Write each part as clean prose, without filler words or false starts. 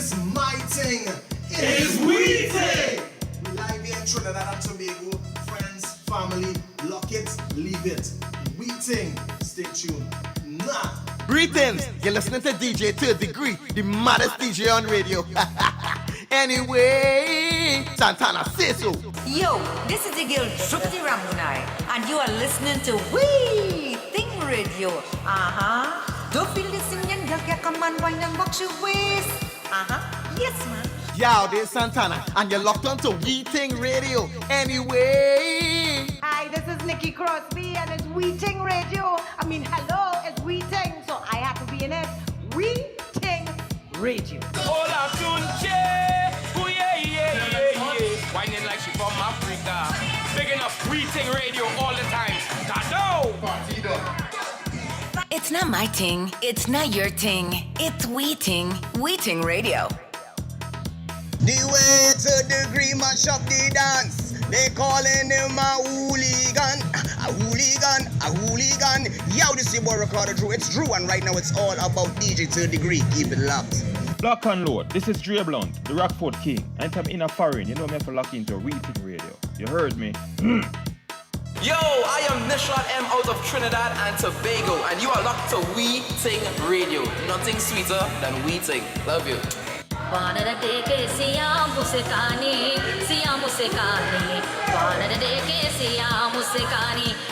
It's my ting. It's we ting. We live here in Trinidad and Tobago. Friends, family, lock it, leave it. We ting. Stay tuned. Nah. Greetings, you're listening to DJ Third Degree, the maddest DJ on radio. Anyway, Santana say so. Yo, this is the girl Shruti Ramunai, and you are listening to We Ting Radio. Don't feel this in your come on, wine and box your waist. Yes, man. Yo, this is Santana, and you're locked on to We Ting Radio. Anyway. Hi, this is Nikki Crosby, and it's We Ting Radio. I mean, hello, it's We Ting, so I have to be in it. We Ting Radio. Hola, Tunche. Ooh, yeah. Whining like she from Africa. Bigging up We Ting Radio all the time. Tado. It's not my ting. It's not your ting. It's We Ting. We Ting Radio. The way to degree mash up the dance. They calling him a hooligan. A hooligan, a hooligan. Yo, this is your boy Ricardo Drew. It's Drew, and right now it's all about DJ Third Degree. Keep it locked. Lock and load. This is Dre Blunt, the Rockford King. Anytime in a foreign, you know me have to lock into We Ting Radio. You heard me? Yo, I am Nishrat M out of Trinidad and Tobago, and you are locked to We Ting Radio. Nothing sweeter than We Ting. Love you.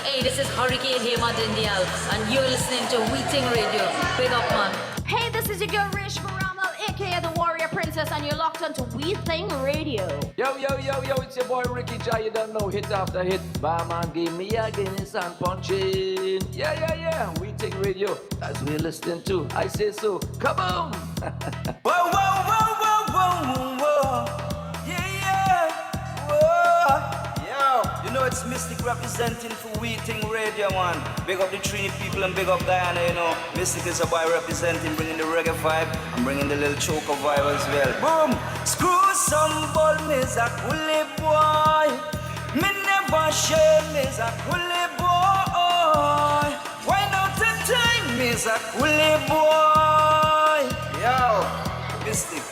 Hey, this is Hurricane Hema Dindial, and you're listening to We Ting Radio. Big up, man. Hey, this is your girl Rish Baramal, aka the Warrior Princess, and you're locked onto We Ting Radio. Yo, it's your boy Ricky J. You don't know, hit after hit. Barman give me again, it's on punching. Yeah. We Ting Radio, that's what we're listening to. I say so. Come on. Whoa. Yeah. Whoa. Yo, you know it's Mystic representing for We Ting Radio, man. Big up the Trini people and big up Diana, you know. Mystic is a boy representing, bringing the reggae vibe and bringing the little choker vibe as well. Boom! Screw some ball, me's a coolie boy. Me never shame, me's a coolie boy. Why not the time, me's a coolie boy. Yo, Mystic.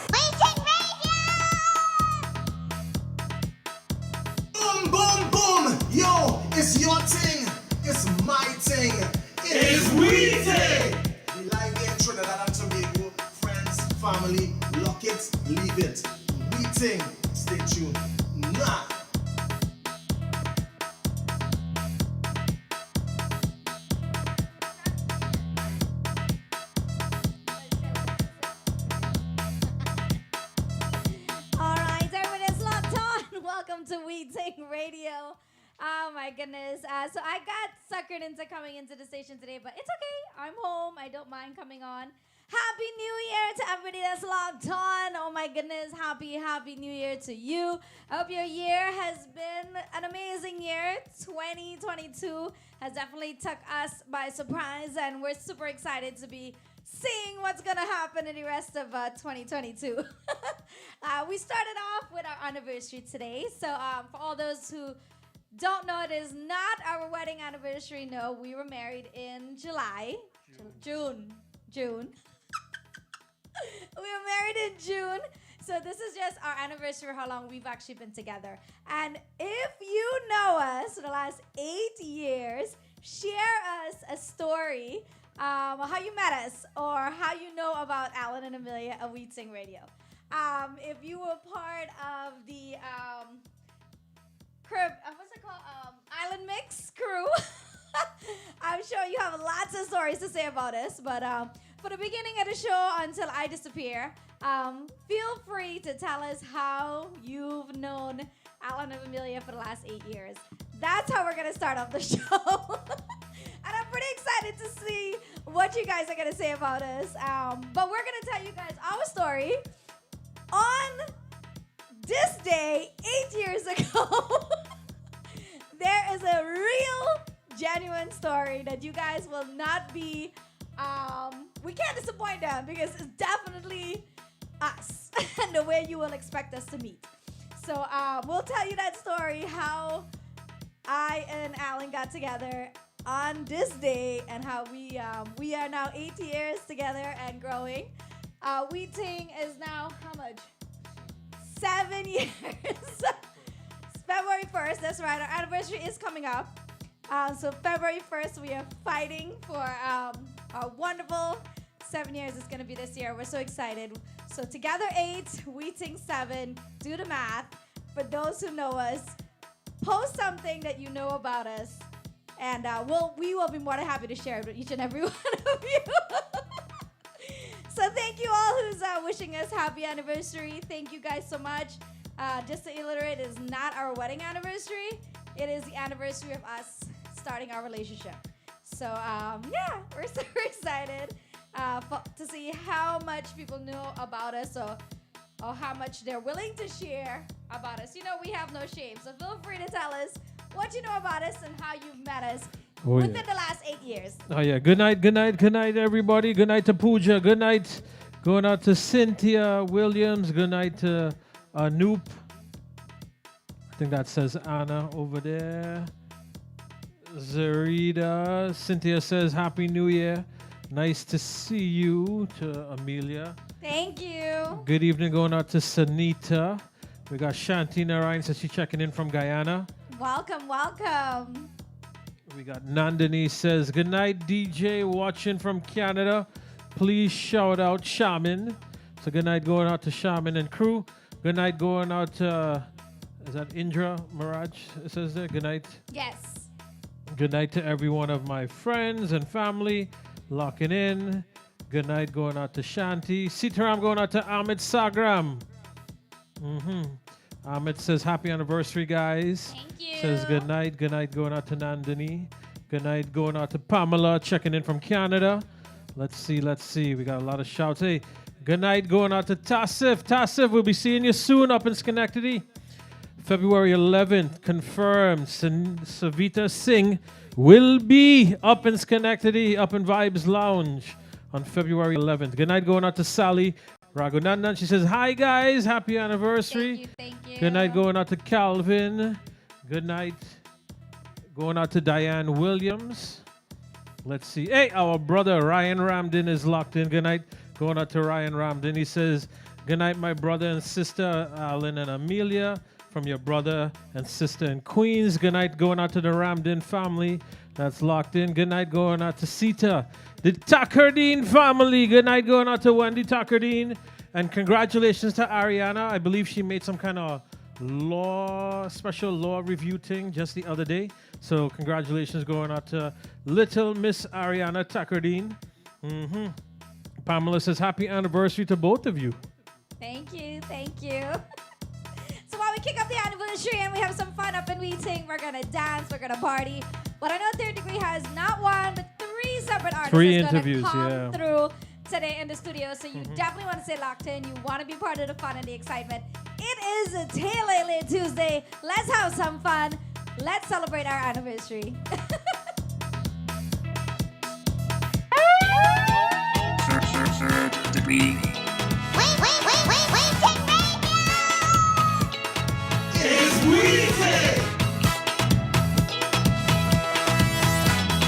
Boom. Yo, it's your ting. It's my ting. It's we ting. We live here in Trinidad and Tobago. Friends, family, lock it, leave it. We ting. Stay tuned. Nah. Welcome to We Ting Radio. Oh my goodness. So I got suckered into coming into the station today, but it's okay. I'm home. I don't mind coming on. Happy New Year to everybody that's logged on. Oh my goodness. Happy New Year to you. I hope your year has been an amazing year. 2022 has definitely took us by surprise, and we're super excited to be seeing what's going to happen in the rest of 2022. We started off with our anniversary today. So for all those who don't know, it is not our wedding anniversary. No, we were married in June. We were married in June. So this is just our anniversary, how long we've actually been together. And if you know us for the last 8 years, share us a story how you met us, or how you know about Alan and Amelia of We Ting Radio. If you were part of the what's it called? Island Mix crew. I'm sure you have lots of stories to say about us, but for the beginning of the show until I disappear, feel free to tell us how you've known Alan and Amelia for the last 8 years. That's how we're going to start off the show. And I'm pretty excited to see what you guys are going to say about us. But we're going to tell you guys our story on this day 8 years ago. There is a real, genuine story that you guys will not be, we can't disappoint them, because it's definitely us and the way you will expect us to meet. So we'll tell you that story, how I and Alan got together on this day, and how we are now 8 years together and growing. We Ting is now how much. 7 years. February 1st, that's right. Our anniversary is coming up. So February 1st, we are fighting for our wonderful 7 years. It's going to be this year. We're so excited. So together 8, we think 7. Do the math. For those who know us, post something that you know about us. And we will be more than happy to share it with each and every one of you. So thank you all who's wishing us happy anniversary. Thank you guys so much. Just to illustrate, it is not our wedding anniversary. It is the anniversary of us starting our relationship. So yeah, we're so excited to see how much people know about us or how much they're willing to share about us. You know, we have no shame. So feel free to tell us what you know about us and how you've met us within the last 8 years. Oh, yeah. Good night, everybody. Good night to Pooja. Good night. Going out to Cynthia Williams. Good night to Anoop. I think that says Anna over there. Zarida. Cynthia says Happy New Year. Nice to see you. To Amelia. Thank you. Good evening going out to Sanita. We got Shanti Narayan, says she's checking in from Guyana. Welcome, welcome. We got Nandini says, good night, DJ, watching from Canada. Please shout out Shaman. So good night going out to Shaman and crew. Good night going out to, is that Indra Miraj? It says there, good night. Yes. Good night to every one of my friends and family locking in. Good night going out to Shanti. Sitaram going out to Amit Sagram. Amit says, happy anniversary, guys. Thank you. Says good night. Good night going out to Nandini. Good night going out to Pamela, checking in from Canada. Let's see. We got a lot of shouts. Hey, good night going out to Tassif. Tassif, we'll be seeing you soon up in Schenectady. February 11th, confirmed. Savita Singh will be up in Schenectady, up in Vibes Lounge on February 11th. Good night going out to Sally Raghunandan. She says, hi guys, happy anniversary. Thank you. Good night going out to Calvin. Good night going out to Diane Williams. Let's see. Hey, our brother Ryan Ramden is locked in. Good night going out to Ryan Ramden. He says, good night, my brother and sister, Alan and Amelia, from your brother and sister in Queens. Good night going out to the Ramden family that's locked in. Good night going out to Sita, the Takardine family. Good night going out to Wendy Takardine. And congratulations to Ariana. I believe she made some kind of special law review thing just the other day. So congratulations going out to little Miss Ariana Takardine. Pamela says happy anniversary to both of you. Thank you. So while we kick up the anniversary and we have some fun up in Weeting, we're going to dance, we're going to party. But I know Third Degree has not one, but 3 separate artists 3 that's interviews, gonna come yeah. through today in the studio. So you definitely want to stay locked in. You want to be part of the fun and the excitement. It is a Taylor Tuesday. Let's have some fun. Let's celebrate our anniversary. Third Degree. It's Weeting! Thank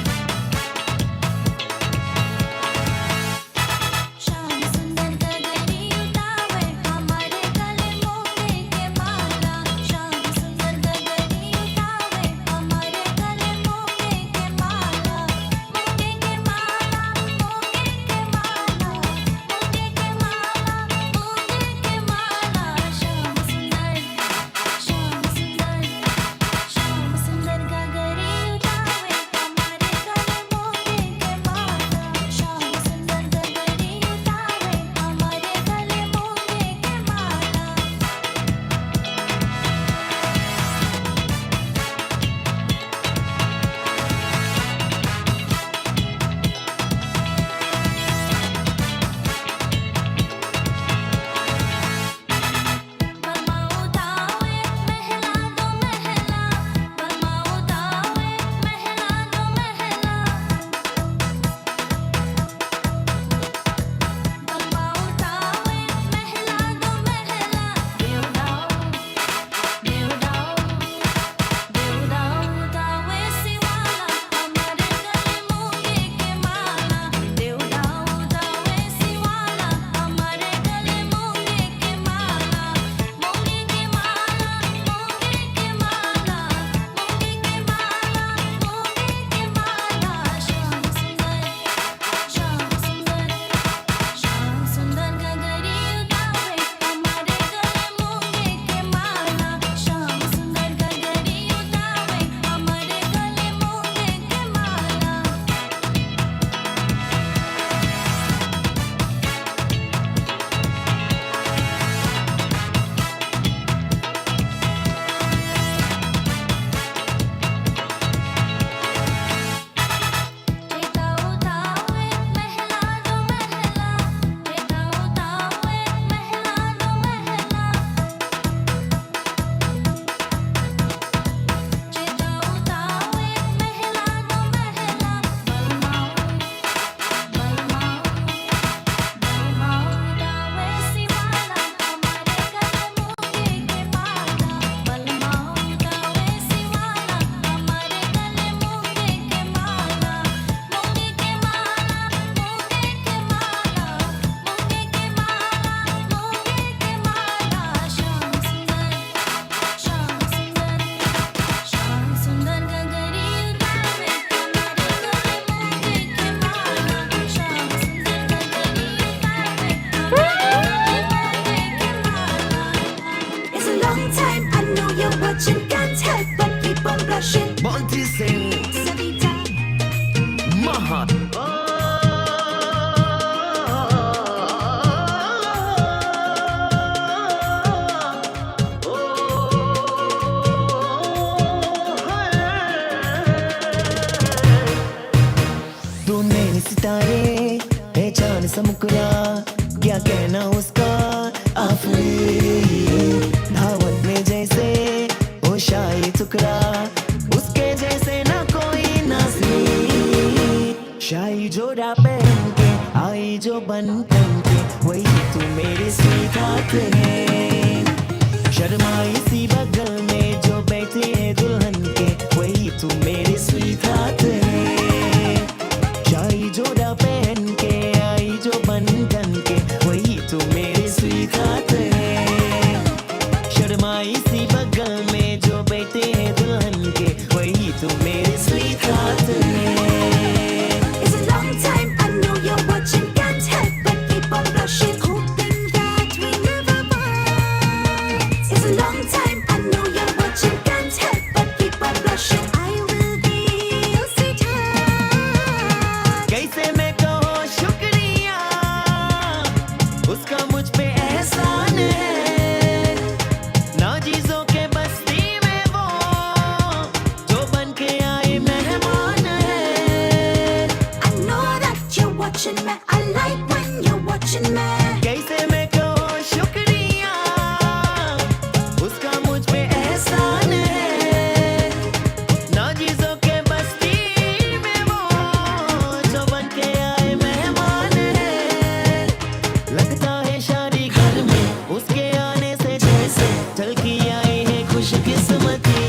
you. watching, can't help but keep on blushing. Bunty sing. Savita. Mahat. तू मेरे सितारे है चांद सा मुकरा क्या कहना उसका आफरी धावत में जैसे वो शाही टुकड़ा उसके जैसे ना कोई नाज़ी शाही जोड़ा पहन के आई जो बन के वही तू मेरे स्वीट है शर्माई सी बगल में जो बैठे हैं दुल्हन के वही तू मेरे स्वीट है शाही जोड़ा पहन के आई जो बन के वही तो मेरे स्वीट है शर्माई सी बगल में जो बैठे हैं दुल्हन के वही तो मेरे स्वीट है It's a long time, I know you're watching, can't help but keep on blushing, hoping that we never part. It's a long time, I know you're watching, can't help but keep on blushing. I will be your sweetheart. कैसे मैं कहूँ शुक्रिया उसका मुझ पे एहसान है नाजीजों के बस्ती में वो जो बन के आए मेहमान है I know that you're watching me, I like when you're watching me. कैसे मैं कहूँ शुक्रिया उसका मुझ पे एहसान है नाजीजों के बस्ती में वो जो बन के आए मेहमान है लगता है शादी घर में उसके आने से जैसे झलकी आई है खुशकिस्मती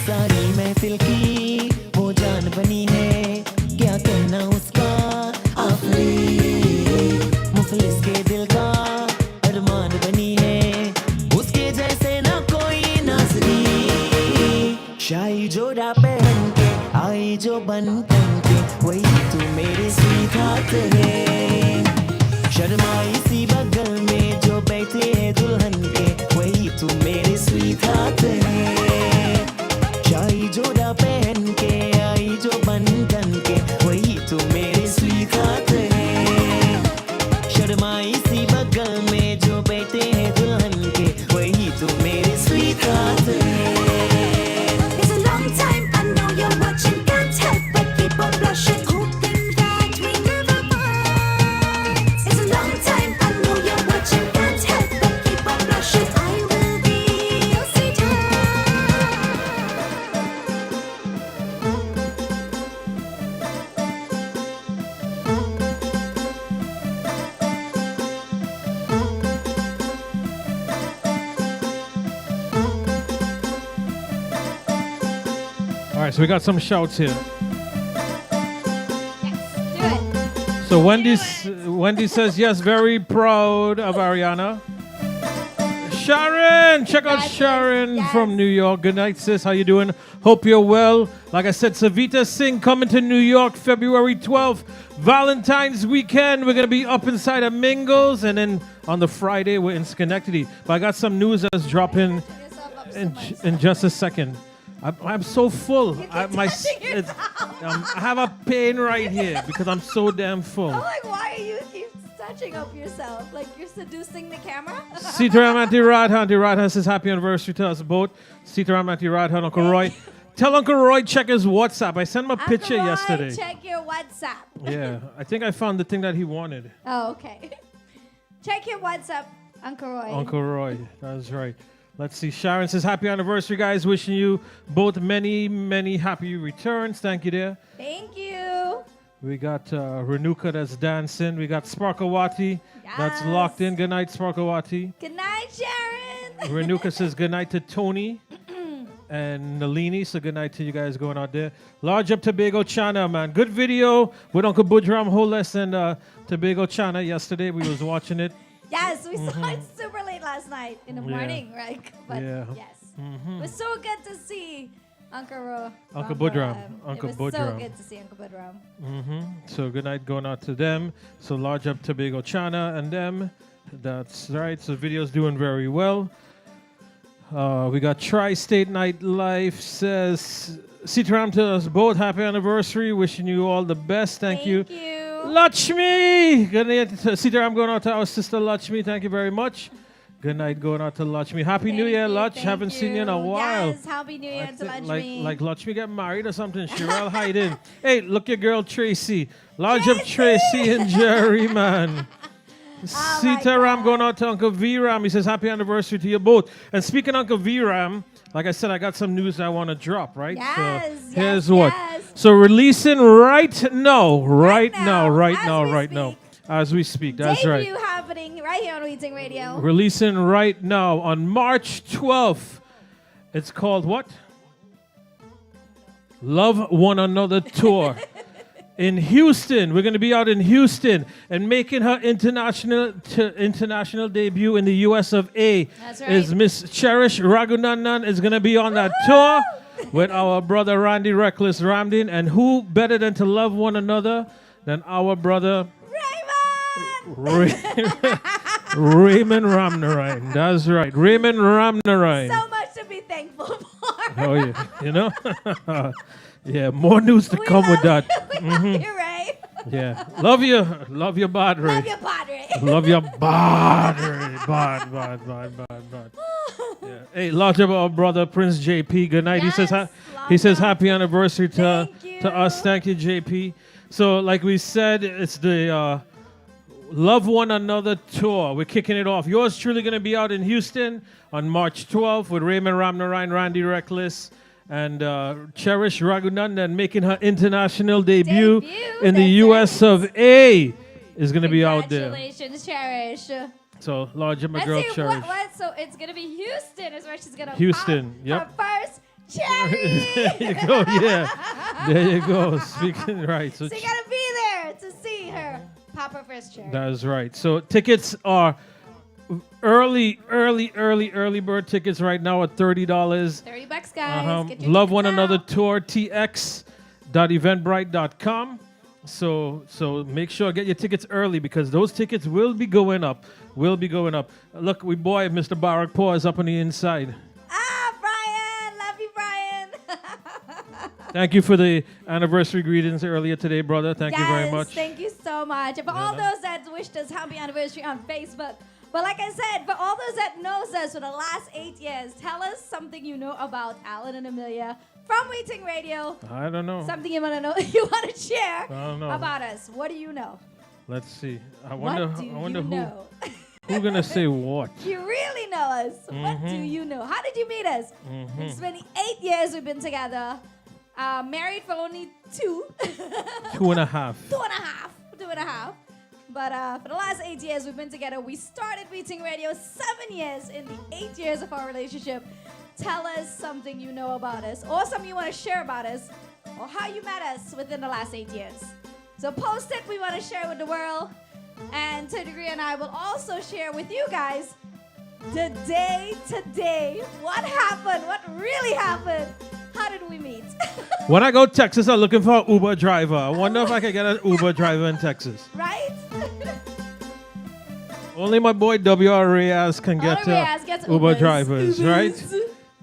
सारी महफिल की वो जान बनी है क्या कहना उसका आफरी मुफलिस के दिल का अरमान बनी है उसके जैसे ना कोई नाज़री शाही जोड़ा पहन के आई जो बन के वही तू मेरे स्वीट है शर्माई सी बगल में जो बैठे हैं दुल्हन के वही तू मेरे स्वीट है शाही जोड़ा पहन के आई जो बन के वही तू मेरे स्वीट है शर्माई सी बगल में जो बैठे हैं दुल्हन के वही तू मेरे स्वीट है It's a long time, I know you're watching, can't help but keep on blushing, hoping that we never part. It's a long time, I know you're watching, can't help but keep on blushing. I will be your sweetheart. All right, so we got some shouts here. So Wendy says yes, very proud of Ariana. Sharon, check out Sharon from New York. Good night, sis. How you doing? Hope you're well. Like I said, Savita Singh coming to New York February 12th. Valentine's weekend. We're going to be up inside of Mingles. And then on the Friday, we're in Schenectady. But I got some news that's dropping in just a second. I'm so full. I have a pain right here because I'm so damn full. I'm like, why are you keep touching up yourself? Like you're seducing the camera? Sitaram Auntie Radha. Auntie Radha says happy anniversary to us both. Sitaram Auntie Radha and Uncle Roy. Tell Uncle Roy check his WhatsApp. I sent him a picture Roy, yesterday. Check your WhatsApp. Yeah, I think I found the thing that he wanted. Oh, okay. Check your WhatsApp, Uncle Roy. Uncle Roy, that's right. Let's see. Sharon says happy anniversary, guys. Wishing you both many, many happy returns. Thank you there. Thank you. We got Renuka that's dancing. We got Sparkawati that's locked in. Good night, Sparkawati. Good night, Sharon. Renuka says good night to Tony and Nalini. So good night to you guys going out there. Large Up Tobago China, man. Good video with Uncle Budram Holes and Tobago China yesterday. We was watching it. Yes, we saw it super late last night in the morning, right? But yes, it was so good to see Uncle Budram. It was so good to see Uncle Budram. So good night going out to them. So Large Up Tobago China and them. That's right. So video's doing very well. We got Tri-State Nightlife says, Sitaram to us both, happy anniversary. Wishing you all the best. Thank you. Lakshmi! Good night. Sitaram going out to our sister Lakshmi. Thank you very much. Good night going out to Lakshmi. Happy New Year, Lach. Haven't seen you in a while. Yes, Happy New Year to Lakshmi. Like Lakshmi get married or something. She real hiding. Hey, look your girl Tracy. Large up Tracy and Jerry, man. Sitaram going out to Uncle V-Ram. He says, happy anniversary to you both. And speaking of Uncle V-Ram, like I said, I got some news I want to drop, right? Yes, so here's what. So releasing right now, as we speak. That's right. Debut happening right here on Weeting Radio. Releasing right now on March 12th. It's called what? Love One Another Tour. In Houston. We're going to be out in Houston and making her international debut in the US of A. That's right. Is Miss Cherish Raghunandan is going to be on that tour with our brother Randy Reckless Ramdin. And who better than to love one another than our brother Raymond Ramnarine. That's right. Raymond Ramnarine. So much to be thankful for. Oh, yeah. You know? Yeah, more news to come with that. Love you, Ray. Yeah. Love you. Love your bod, Ray. Love your bod, Ray. Love your bod, Ray. Bod. Yeah. Hey, large of our brother Prince JP. Good night. Yes, he says happy anniversary to us. Thank you, JP. So, like we said, it's the Love One Another tour. We're kicking it off. Yours truly going to be out in Houston on March 12th with Raymond Ramnarine, Randy Reckless, and Cherish Raghunandan making her international debut in the US of A is going to be out there. Congratulations, Cherish. So, large of my Let's girl, see Cherish. what. So it's going to be Houston is where she's going to Houston, pop yep. her first cherry. There you go, yeah. There you go. Speaking right. So you got to be there to see her pop her first cherry. That is right. So tickets are early bird tickets right now at $30. $30, guys. Get your Love tickets One now. Another Tour, tx.eventbrite.com. So make sure get your tickets early because those tickets will be going up. Look, we boy, Mr. Barack Paul is up on the inside. Brian. Love you, Brian. Thank you for the anniversary greetings earlier today, brother. Thank you very much. Thank you so much. And for all those that wished us happy anniversary on Facebook. But like I said, for all those that knows us for the last 8 years, tell us something you know about Alan and Amelia from Weeting Radio. I don't know. Something you want to know, you want to share I don't know. about us. What do you know? Let's see. I What wonder do who you know? who gonna say what. You really know us. What do you know? How did you meet us? It's been 8 years we've been together. Married for only 2. 2.5. 2.5. But for the last 8 years we've been together. We started Weeting Radio 7 years in the 8 years of our relationship. Tell us something you know about us or something you want to share about us or how you met us within the last 8 years. So post it. We want to share with the world. And to a degree and I will also share with you guys the day today. What happened? What really happened? How did we meet? When I go to Texas, I'm looking for an Uber driver. I wonder if I can get an Uber driver in Texas. Right? Only my boy W.R. Reyes can get Uber drivers, right?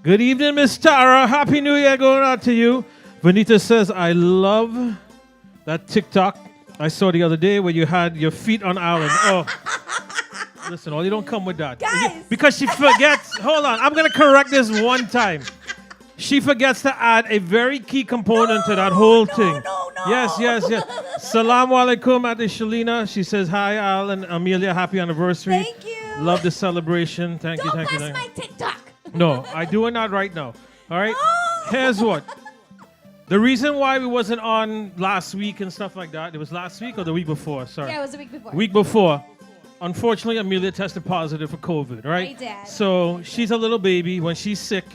Good evening, Miss Tara. Happy New Year going out to you. Vanita says, I love that TikTok I saw the other day where you had your feet on Alan. Oh, listen, you don't come with that. Guys. Because she forgets. Hold on, I'm going to correct this one time. She forgets to add a very key component to that whole thing. No. Yes. Salaam alaikum, Ate Shalina. She says, hi, Al and Amelia. Happy anniversary. Thank you. Love the celebration. Thank you. Don't press my TikTok. No, I doing that right now. All right? Here's what. The reason why we wasn't on last week and stuff like that, it was last week or the week before? Sorry. Yeah, it was the week before. Week before. Unfortunately, Amelia tested positive for COVID, right? I did. So she's a little baby. When she's sick,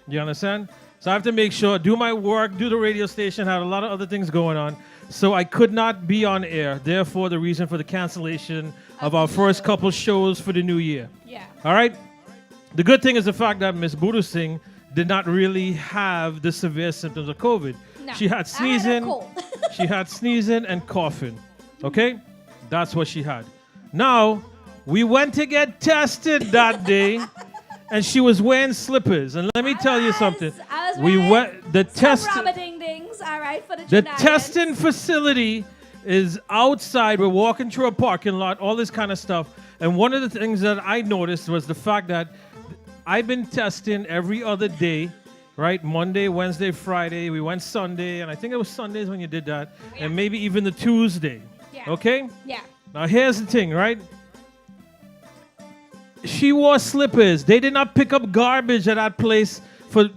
you understand? So I have to make sure, do my work, do the radio station, had a lot of other things going on. So I could not be on air. Therefore, the reason for the cancellation of our first couple shows for the new year. Yeah. All right? The good thing is the fact that Miss Budu Singh did not really have the severe symptoms of COVID. No, she had sneezing. I had a cold. She had sneezing and coughing. Okay? That's what she had. Now, we went to get tested that day, and she was wearing slippers. And let me tell you something. I was We went the test. Rubber-ding-dings, all right, for the The Trinidadians. testing facility is outside. We're walking through a parking lot, all this kind of stuff. And one of the things that I noticed was the fact that I've been testing every other day, right? Monday, Wednesday, Friday. We went Sunday, and I think it was Sundays when you did that, and maybe even the Tuesday. Yeah. Okay? Yeah. Now here's the thing, right? She wore slippers. They did not pick up garbage at that place for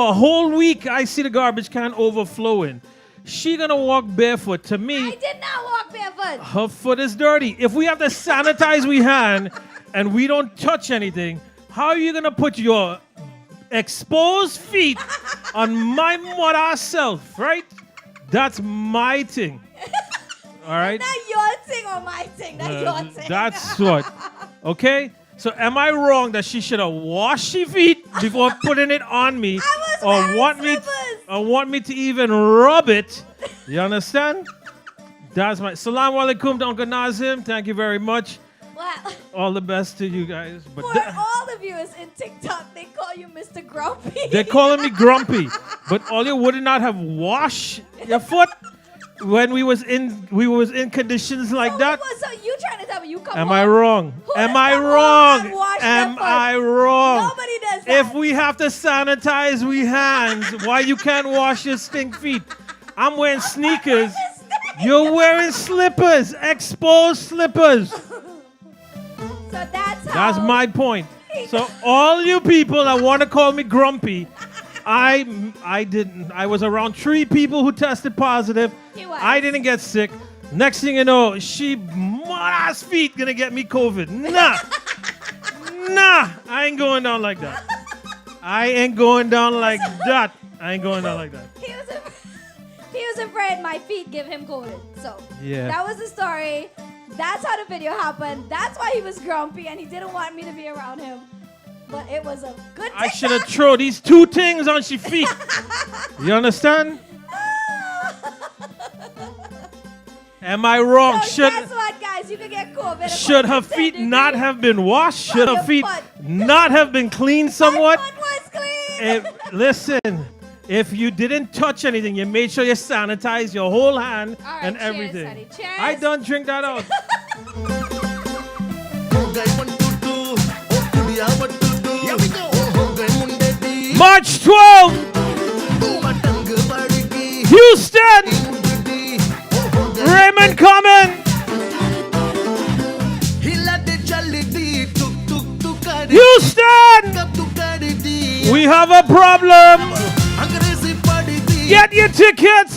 a whole week. I see the garbage can overflowing. She gonna walk barefoot. To me, I did not walk barefoot. her foot is dirty. If we have to sanitize we hand and we don't touch anything, how are you gonna put your exposed feet on my mother self, right? That's my thing. All right? Not your thing or my thing. That's your thing. That's what. Okay? So am I wrong that she should have washed her feet before putting it on me, or want me to even rub it? You understand? That's my Salaam alaikum to Uncle Nazim. Thank you very much. Well, All the best to you guys. But for all the viewers in TikTok, they call you Mr. Grumpy. they're calling me grumpy. But all you would not have washed your foot when we was in conditions like that. So you trying to tell me you come Am home? I wrong? Am I and wrong? wash their Am foot? I wrong? Nobody does that. If we have to sanitize we hands, why you can't wash your stink feet? I'm wearing sneakers. You're wearing slippers, exposed slippers. So That's my point. So all you people that want to call me grumpy, I didn't. I was around 3 people who tested positive. I didn't get sick. Next thing you know, she mother's feet gonna get me COVID. Nah. Nah, I ain't going down like that. I ain't going down like that. I ain't going down like that. He was afraid my feet give him COVID. So Yeah. that was the story. That's how the video happened. That's why he was grumpy and he didn't want me to be around him. But it was a good I should have thrown these 2 things on she feet. You understand? Am I wrong? So guess what, guys? You could get COVID. if Should I'm her the feet same not degree. have been washed? Should her your feet foot. not have been cleaned somewhat? My foot was clean. Listen, if you didn't touch anything, you made sure you sanitized your whole hand All right, and cheers, everything. honey. Cheers. I don't drink that out. March 12th, Houston, Raymond coming. Houston, we have a problem. Get your tickets.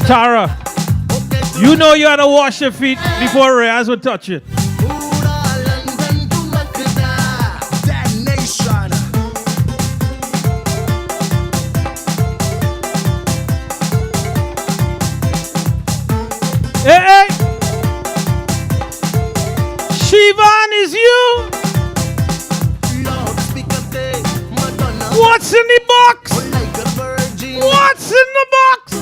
Tara, you know you had to wash your feet before Reyes would touch it. Hey, hey! Shivan, is you? What's in the box? What's in the box?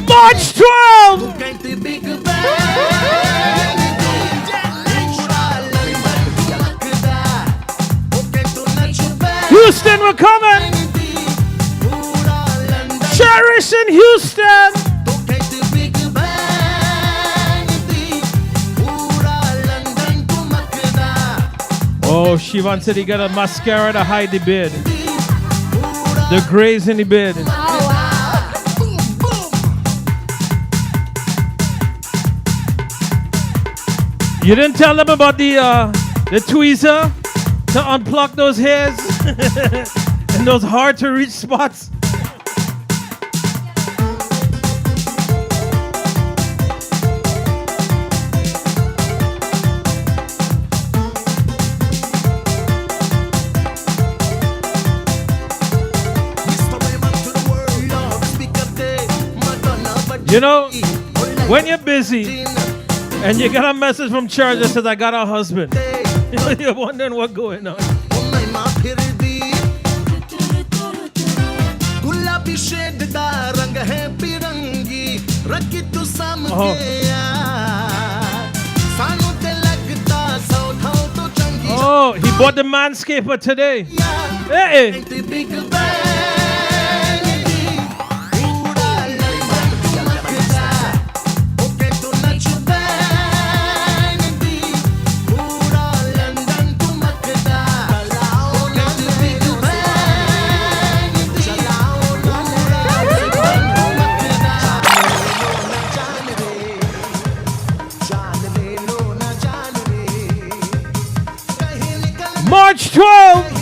March 12! Houston, we're coming! Cherish in Houston! Oh, Shivan said he got a mascara to hide the beard. The grays in the beard. You didn't tell them about the tweezer to unpluck those hairs and those hard to reach spots. You know, when you're busy and you get a message from church that says, I got a husband, you're wondering what's going on. Oh, he bought the manscaper today. Hey. March 12th.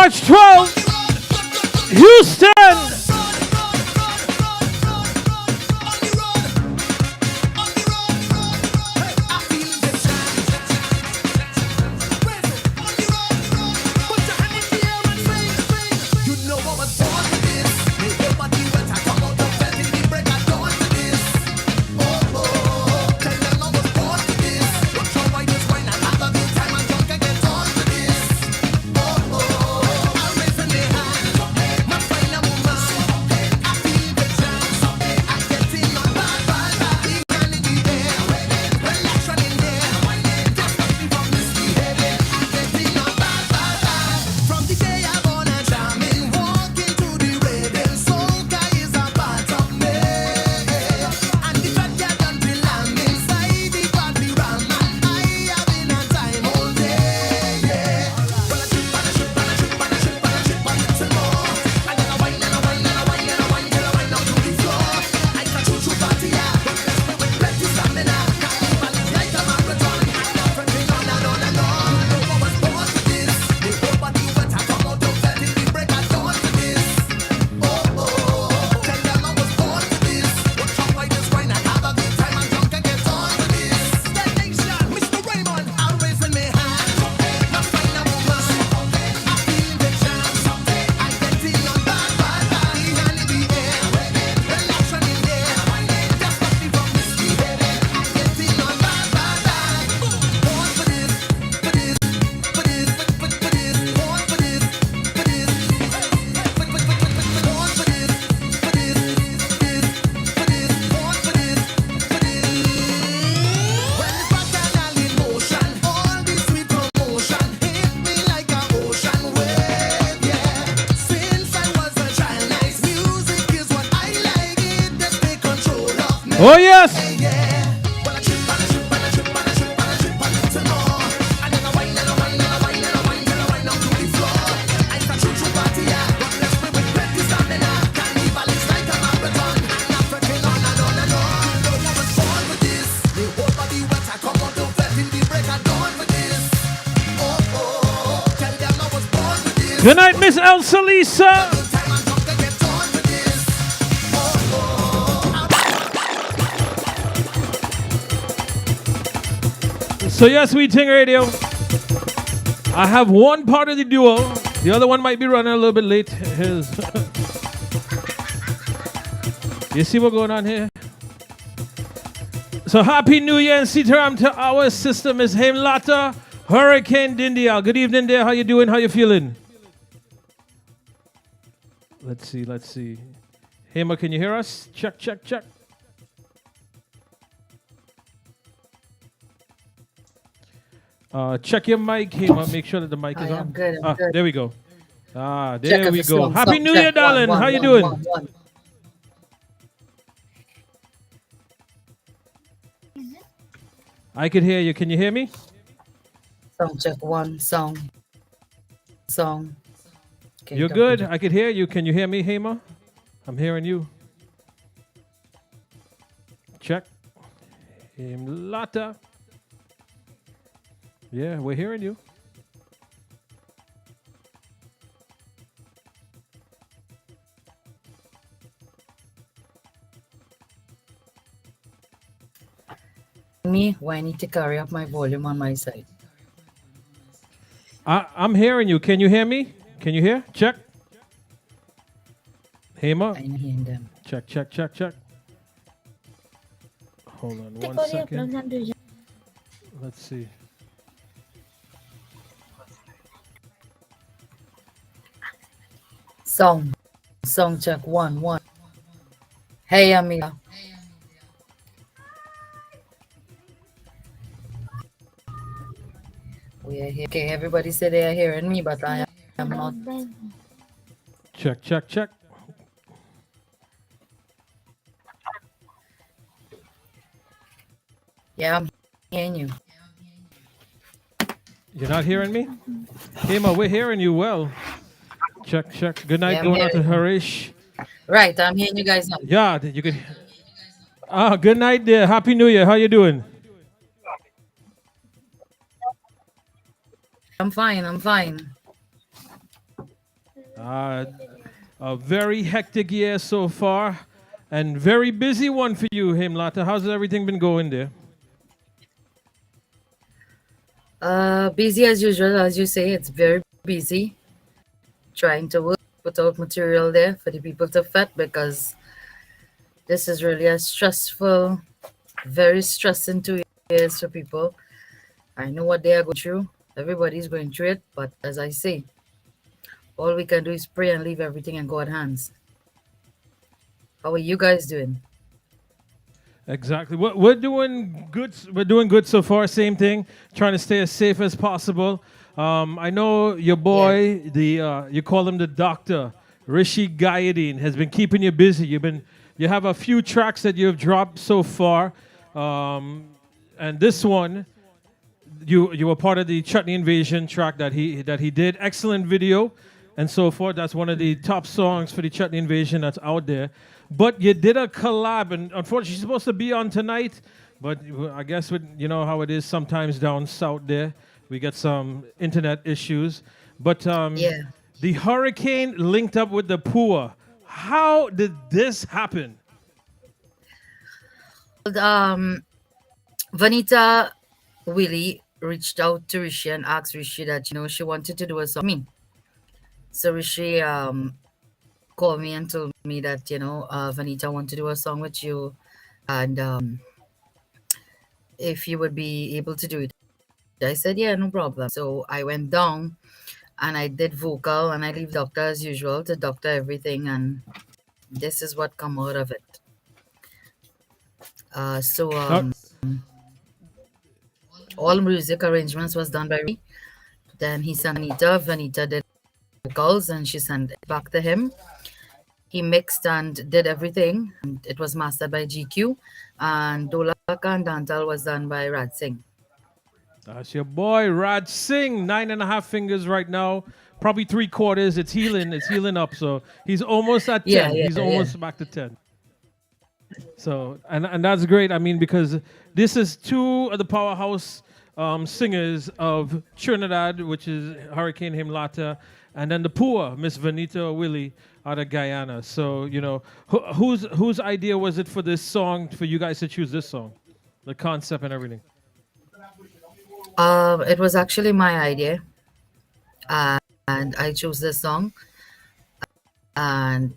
March 12th, Houston. Oh, yes. Good night, Miss Elsa Lisa. So yes, we Ting Radio. I have one part of the duo. The other one might be running a little bit late. You see what's going on here? So happy New Year and Sitaram to our sister, Miss Hemlata Hurricane Dindial. Good evening there. How you doing? How you feeling? Let's see. Hema, can you hear us? Check. Check your mic, Hema. Make sure that the mic is on. I'm good. Good. There we go. There Check we if go. it's Happy on. New Check. Year, darling. One, How you one, doing? one. I can hear you. Can you hear me? Sound check one. Song. Okay, You're don't good. do- I can hear you. Can you hear me, Hema? I'm hearing you. Check. Hemlata. Yeah, we're hearing you. Me, why I need to carry up my volume on my side. I'm hearing you. Can you hear me? Can you hear? Check. Hema. I'm hearing them. Check. Hold on 1 second. Let's see. Song check one. Hey, Amila. We are here. Okay, everybody say they are hearing me, but I am not. Check. Yeah, I'm hearing you. You're not hearing me? Hema, we're hearing you well. Check. Good night. Yeah, I'm Going out to hearing you. Harish. Right, I'm hearing you guys now. Yeah, you can. Good night there. Happy New Year. How you doing? I'm fine. A very hectic year so far, and very busy one for you, Hemlata. How's everything been going there? Busy as usual, as you say. It's very busy. Trying to put out material there for the people to fet, because this is really a stressful, very stressing 2 years for people. I know what they are going through. Everybody's going through it, but as I say, all we can do is pray and leave everything in God's hands. How are you guys doing? Exactly. We're doing good. We're doing good so far. Same thing. Trying to stay as safe as possible. I know your boy, you call him the doctor, Rishi Gayadeen, has been keeping you busy. You have a few tracks that you have dropped so far, and this one, you were part of the Chutney Invasion track that he did. Excellent video, and so forth. That's one of the top songs for the Chutney Invasion that's out there. But you did a collab, and unfortunately, she's supposed to be on tonight. But I guess you know how it is sometimes down south there. We get some internet issues. But the hurricane linked up with the poor. How did this happen? Vanita Willie reached out to Rishi and asked Rishi that, she wanted to do a song with me. So Rishi called me and told me that, Vanita wanted to do a song with you, and if you would be able to do it. I said, yeah, no problem. So I went down and I did vocal, and I leave doctor as usual to doctor everything, and this is what come out of it. All music arrangements was done by me. Then he sent Vanita did vocals, and she sent it back to him. He mixed and did everything. And it was mastered by GQ, and Dolak and Dantal was done by Rad Singh. That's your boy Raj Singh, 9.5 fingers right now, probably 3/4. It's healing up. So he's almost at 10. He's almost back to 10. So and that's great. I mean, because this is two of the powerhouse singers of Trinidad, which is Hurricane Himlata, and then the poor Miss Vanita Willie out of Guyana. So whose idea was it for this song, for you guys to choose this song, the concept and everything? It was actually my idea, and I chose this song, and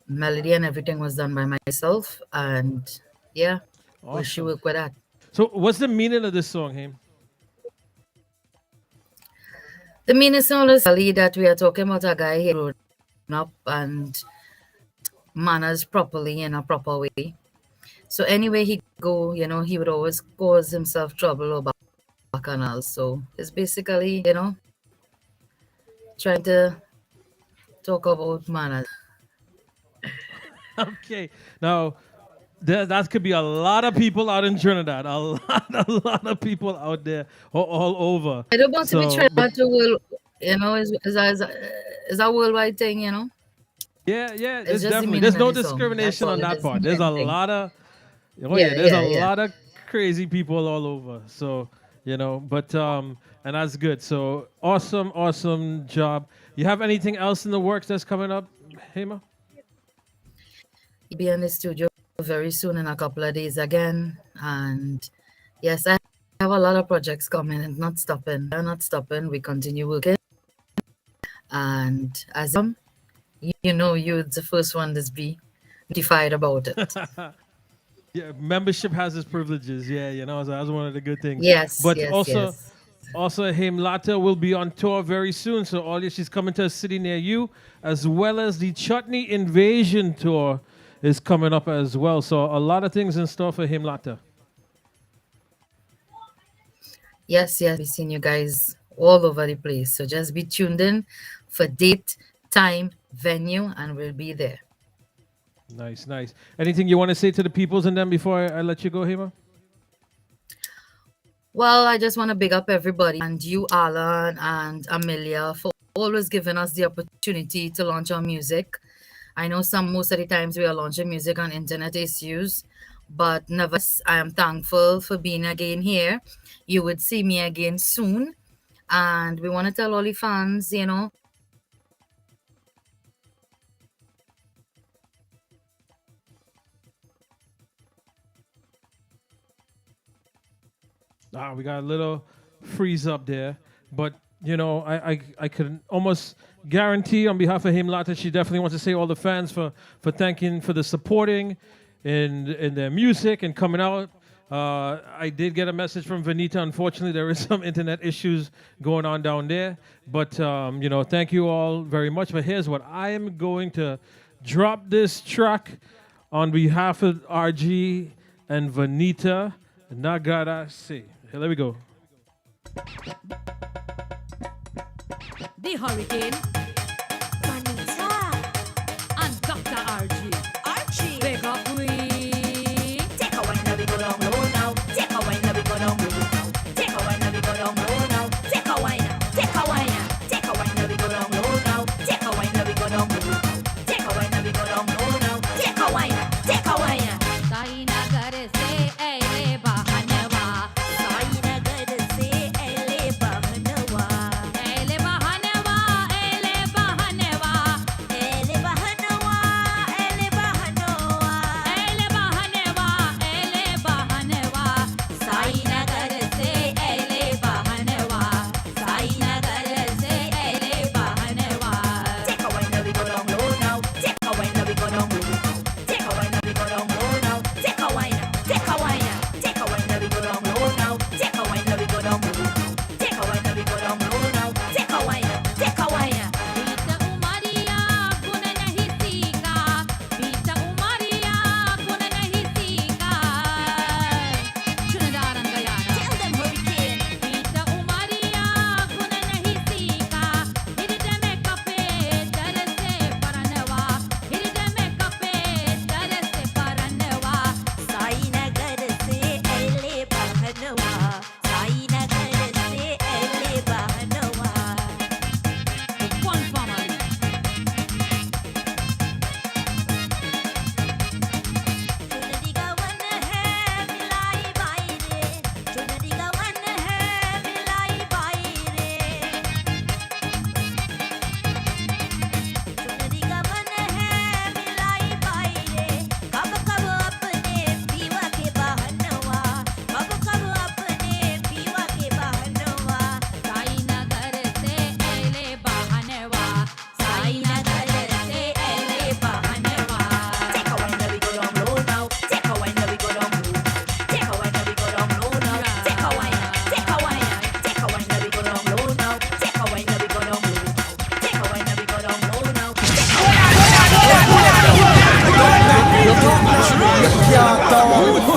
melody and everything was done by myself, and yeah, we should work with that. So what's the meaning of this song, Haim? The meaning is only that we are talking about a guy who grew up and manners properly in a proper way. So anywhere he go, he would always cause himself trouble or bacchanal. So it's basically, trying to talk about manners. Okay, now that could be a lot of people out in Trinidad, a lot of people out there all over. I don't want to be Trinidad to world, is a worldwide thing, Yeah, It's just definitely. the There's meaning no of the song. discrimination on That's all it that is, part. the There's a thing. lot of, Yeah. lot of crazy people all over. So but and that's good. So awesome job. You have anything else in the works that's coming up, Hema? He'll be in the studio very soon in a couple of days again. And yes, I have a lot of projects coming and not stopping. They're not stopping. We continue working. And as you're the first one to be notified about it. Yeah, membership has its privileges. Yeah, so that's one of the good things. Yes, but yes, also, yes. also Himlata will be on tour very soon. So she's coming to a city near you, as well as the Chutney Invasion tour is coming up as well. So a lot of things in store for Himlata. Yes, we've seen you guys all over the place. So just be tuned in for date, time, venue, and we'll be there. Nice. Anything you want to say to the peoples and them before I let you go, Hema? Well, I just want to big up everybody and you, Alan and Amelia, for always giving us the opportunity to launch our music. I know most of the times we are launching music on internet issues, but never. I am thankful for being again here. You would see me again soon. And we want to tell all the fans, We got a little freeze up there, but I could almost guarantee on behalf of Himlata, she definitely wants to say all the fans for thanking for the supporting in their music and coming out. I did get a message from Vanita. Unfortunately, there is some internet issues going on down there, but thank you all very much. But here's what I am going to drop this track on behalf of RG and Vanita. Nagara say. Here, let me go. The Hurricane, Vanessa, and Dr. RG. Big up we. Take a wine now we go down low now. Take a wine now we go down low now. Take a wine now we go down low now. Take a wine now. Take a wine now. Take a wine now we go down low now. Take a wine now we go down low now. Take a wine now we go down low now. Take a wine now. Take a wine now. Saina kare se ele bahanewa. Saina kare se ele bahanewa. Ele bahanewa, ele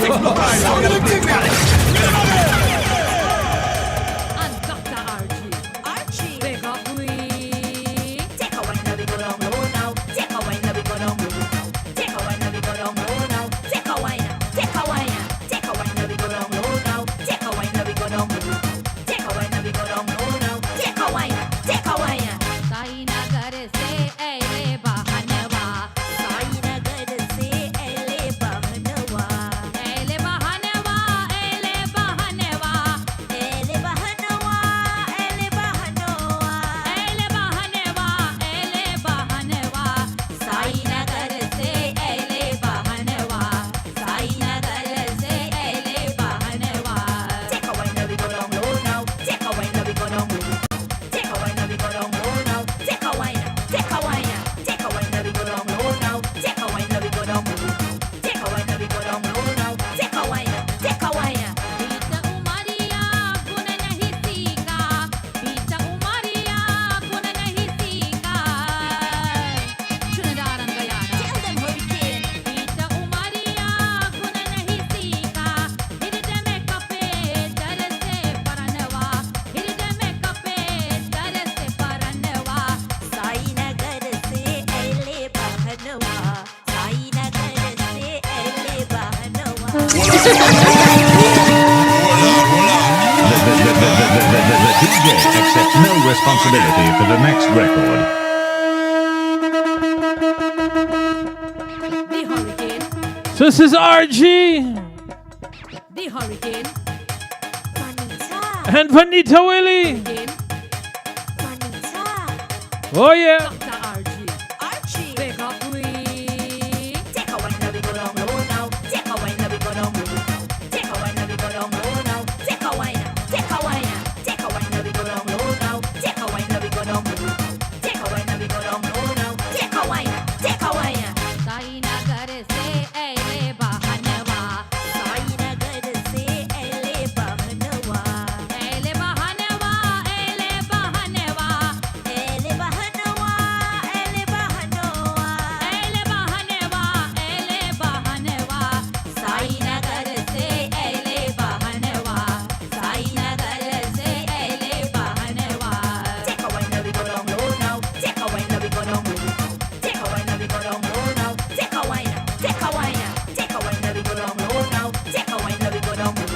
And Dr. Archie. Big up we. Take a wine, now we go down low now. Take a wine, now we go down low now. Take a wine, now we go down low now. Take a wine, take a wine, take a wine, now we go down low now. Take a wine, now we go down low now. Take a wine, now we go down low now. Take a wine, take a wine. Saina gare se ele bahanwa. Saina gare se ele bahanwa. Ele bahanwa, ele bahanwa. Ele bahanwa, ele bahanwa. Ele bahanwa, ele bahanwa. Saina gare se ele bahanwa. Saina gare se ele bahanwa. Take a wine, now we go down low now. Take a wine, now we go down low. Take a wine, now we go down low now. Take a wine, take a wine, take a wine, now we go down low now. Take a wine, now we go down low. Take a wine, now we go down low now. Take a wine, take a wine. Pita umaria kuna nahi sika. Pita umaria kuna nahi sika. Trinidad and Guyana. Tell them hurricane. Pita umaria kuna nahi sika. Hidi de make up it, dare se paranewa. Hidi de make up it, dare se paranewa. Saina gare se ele bahanawa. Saina gare se ele bahanawa. The DJ accepts no responsibility for the next record. The hurricane, So this is RG the hurricane. and Vanita Willie. Oh yeah. Dr. Archie. Big up we. Take a wine, now we go down low now. Take a wine, now we go down low now. Take a wine, now we go down low now. Take a wine, take a wine, take a wine, now we go down low now. Take a wine, now we go down low now. Take a wine, now we go down low now. Take a wine, take a wine. Saina gare se ele bahanwa. Saina gare se ele bahanwa. Ele bahanwa, ele bahanwa. Ele bahanwa, ele bahanwa. Ele bahanwa, ele bahanwa. Saina gare se ele bahanwa. Saina gare se ele bahanwa. Take a wine, now we go down low now. Take a wine, now we go down low. Take a wine, now we go down low now. Take a wine, take a wine, take a wine, now we go down low now. Take a wine, now we go down low.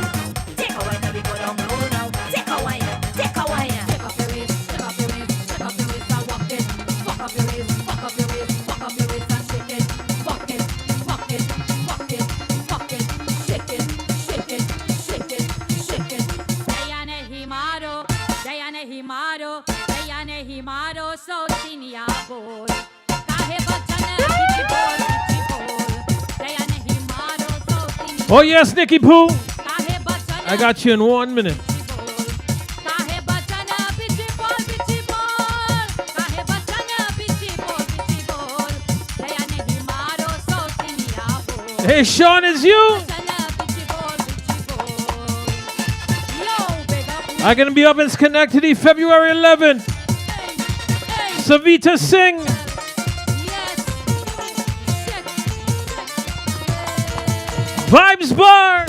Take a wine, now we go down low now. Take a wine, take a wine. Take up your waist, take up your waist, take up your waist and walk it. Fuck up your waist, fuck up your waist, fuck up your waist and shake it. Fuck it, fuck it, fuck it, fuck it, shake it, shake it, shake it, shake it. Diane Himaro, Diane Himaro, Diane Himaro, so senior boy. Kahe bachana, pichi bol, pichi bol. Diane Himaro, so senior. Oh yes, Nicky Pooh. Kahe bachana, I got you in 1 minute. kahe bachana, pichi bol, pichi bol. Kahe bachana, pichi bol, pichi bol. Diane Himaro, so senior boy. Hey Sean, it's you. I'm gonna be up in Schenectady February 11th. Savita Singh. Vibes Bar.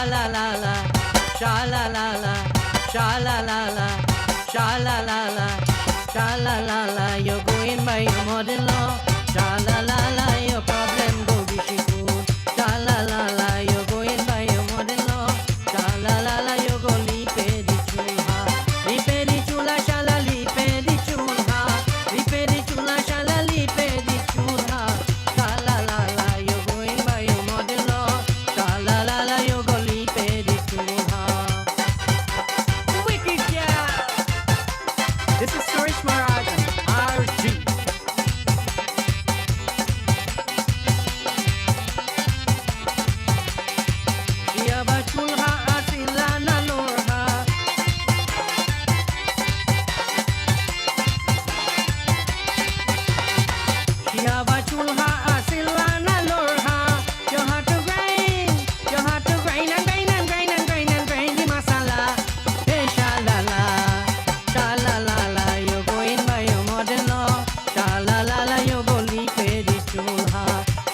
sha la la la, sha la la la, sha la la la, sha la la la, sha la la la. You're going by your mother-in-law. Sha la la la, your problem go be she food. Sha la la la, you're going by your mother-in-law. Sha la la la, you go lipe di chulha, lipe di chula, sha la lipe di chulha, lipe di chula, sha la lipe di chulha. Sha la la la, you're going by your mother-in-law. Sha la la la, you go lipe di chulha. Wicked girl. This is Suresh Maharaj and RG. Shiava chulha asila na lorha. Shiava chulha asila na lorha. You have to grind, you have to grind and grind and grind and grind and grind the masala. Hey sha la la, sha la la la. You go in by your mother-in-law. Sha la la la, you go lipe di chulha.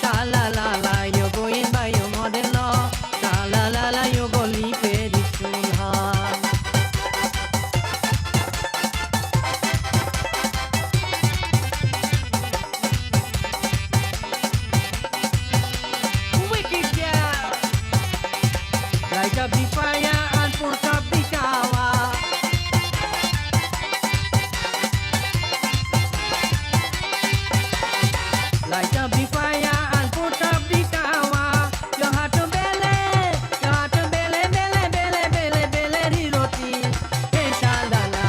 Sha la la la, you go in by your mother-in-law. Sha la la la, you go lipe di chulha. Wicked girl. Light up the fire and put up the shower. Light up the fire and put up the tower. You have to belly, you have to belly, belly, belly, belly, belly the roti. Hey sha la la,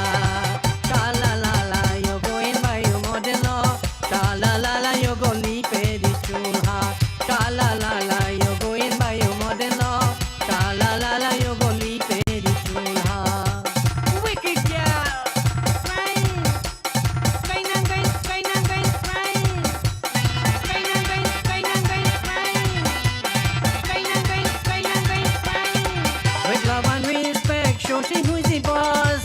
sha la la la. You go in by your mother-in-law. Sha la la la, you go lipe di chulha. Sha la la la, you go in by your mother-in-law. Sha la la la, you go lipe di chulha. Wicked girl, grind, grind and grind, grind and grind, grind. With love and respect, show she who's the boss.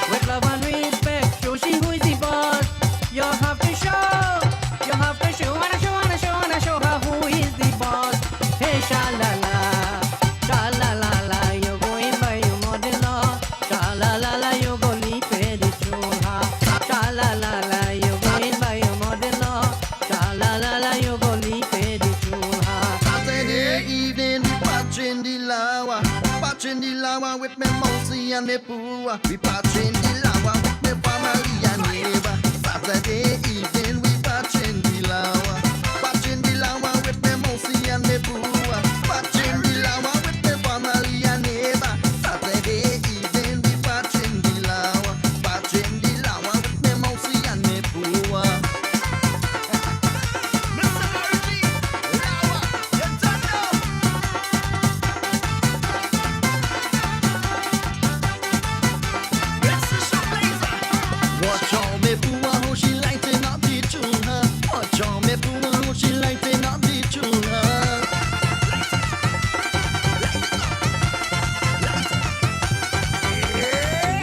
With love and respect, show she who's the boss. You have to show, you have to show, and show, and show, and show her who is the boss. Hey, sha la la, sha la la la, you go in by your mother-in-law. Sha la la la, you go lipe di chulha. Sha la la la, you go in by your mother-in-law. Sha la la la, you go lipe di chulha. Saturday evening, we patching the lawa with me mousy and me pua. We patching the lawa with me family and neighbor. Saturday evening, we patching the lawa with me mousy and me pua. Patching the lawa with me family and neighbor. Saturday evening, we patching the lawa with me mousy and me pua. Watch out, me pua, how she lighting up the chulha. Watch out, me pua, how she lighting up the chulha.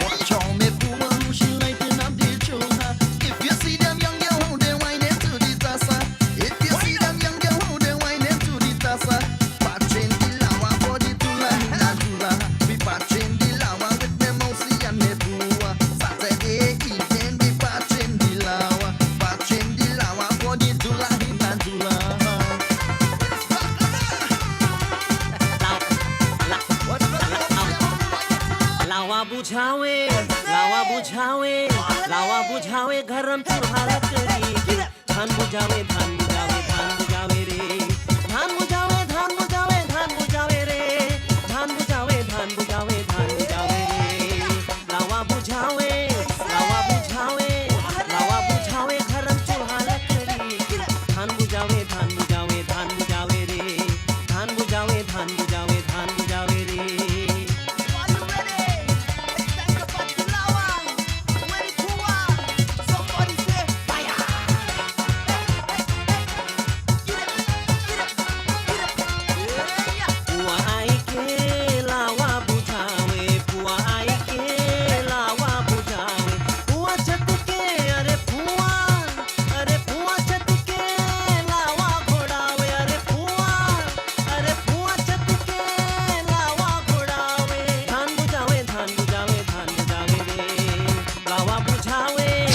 Watch out, me pua, how she lighting up the chulha. If you see them young girl, how they whining to the tassa. If you see them young girl, how they whining to the tassa. Patching the lawa for the tula hina tula. We patching the lawa with me mousy and me pua. Saturday evening, we patching the lawa for the tula hina tula. लावा बुझावे, लावा बुझावे, लावा बुझावे गरम चूल्हा लकड़ी। धान बुझावे, धान बुझावे, धान बुझावे रे। धान बुझावे, धान बुझावे, धान बुझावे रे। धान बुझावे, धान बुझावे, धान बुझावे रे। लावा बुझावे, लावा बुझावे, लावा बुझावे गरम चूल्हा लकड़ी। धान बुझावे, धान बुझावे, धान बुझावे रे। धान बुझावे, धान बुझावे, धान बुझावे रे।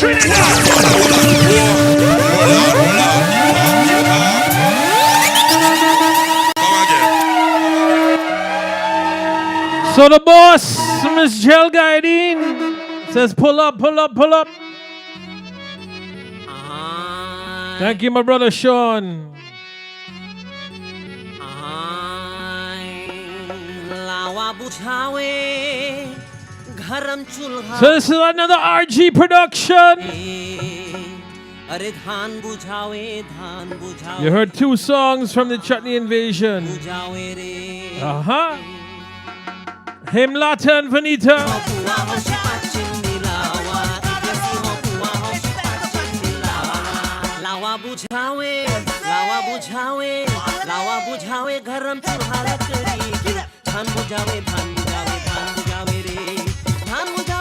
So the boss, Miss Gel Guiding, says pull up, pull up, pull up. Thank you, my brother Sean. So this is another RG production. You heard 2 songs from the Chutney Invasion. Uh-huh. Himlata and Vanita. लावा बुझावे गरम चूल्हा लकड़ी की धान बुझावे रे धान बुझावे रे लावा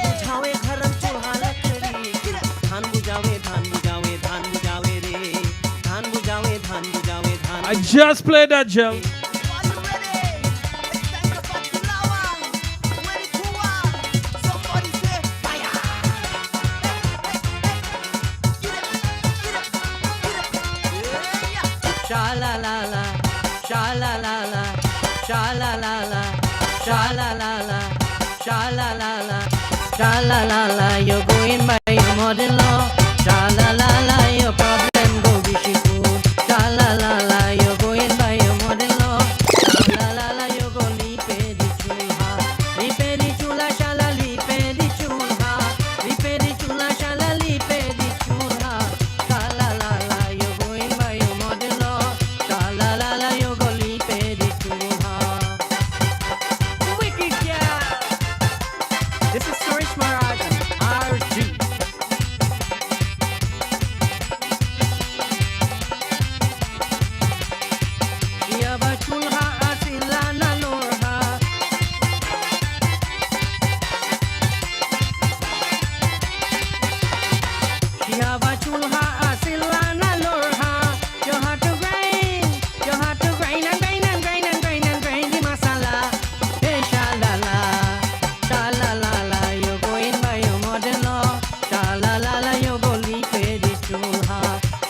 बुझावे गरम चूल्हा लकड़ी की धान बुझावे रे धान बुझावे I just played that, Gel. Sha-la-la-la, you're going by your model-law. Sha-la-la-la, your problem go be shifted. Sha-la-la-la, you're going by your model-law. Sha-la-la-la, you go lipe di chulha. Lipe di chula, shala lipe di chulha. Lipe di chula, shala lipe di chulha. Sha-la-la-la, you're going by your model-law. Sha-la-la-la, you go lipe di chulha. Wicked girl. This is Suresh Maharaj and RG. Yaba chulha asila na lorha. Yaba chulha asila na lorha. You have to grind and grind and grind and grind and grind the masala. Hey, sha-la-la. Sha-la-la-la, you go in by your model-law. Sha-la-la-la, you go lipe di chulha.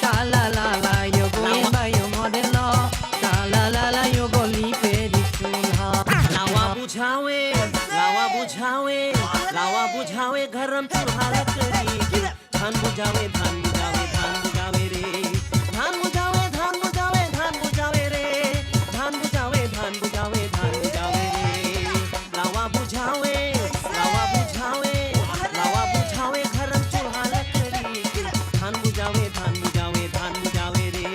Sha-la-la-la, you go in by your model-law. Sha-la-la-la, you go lipe di chulha. Lawa बुझावे गरम चूल्हा लकड़ी की धान बुझावे रे धान बुझावे रे लावा बुझावे गरम चूल्हा लकड़ी की धान बुझावे रे धान बुझावे रे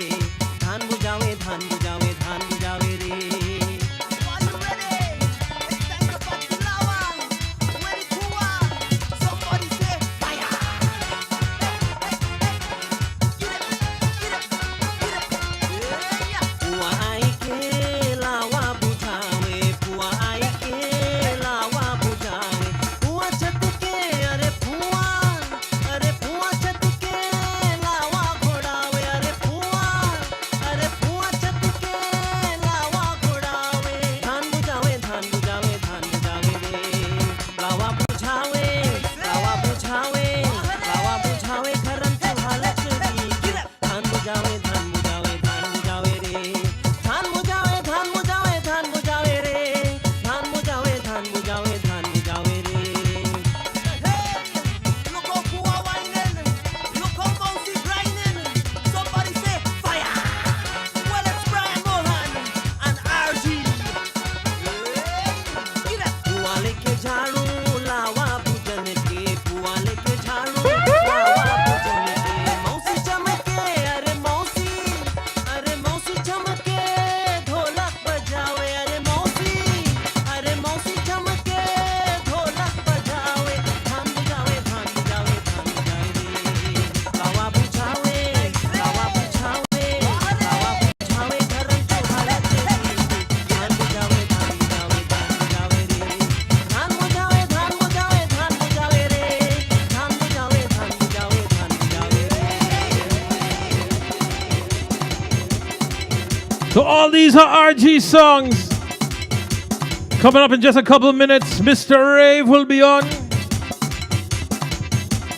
So all these are RG songs. Coming up in just a couple of minutes, Mr. Rave will be on.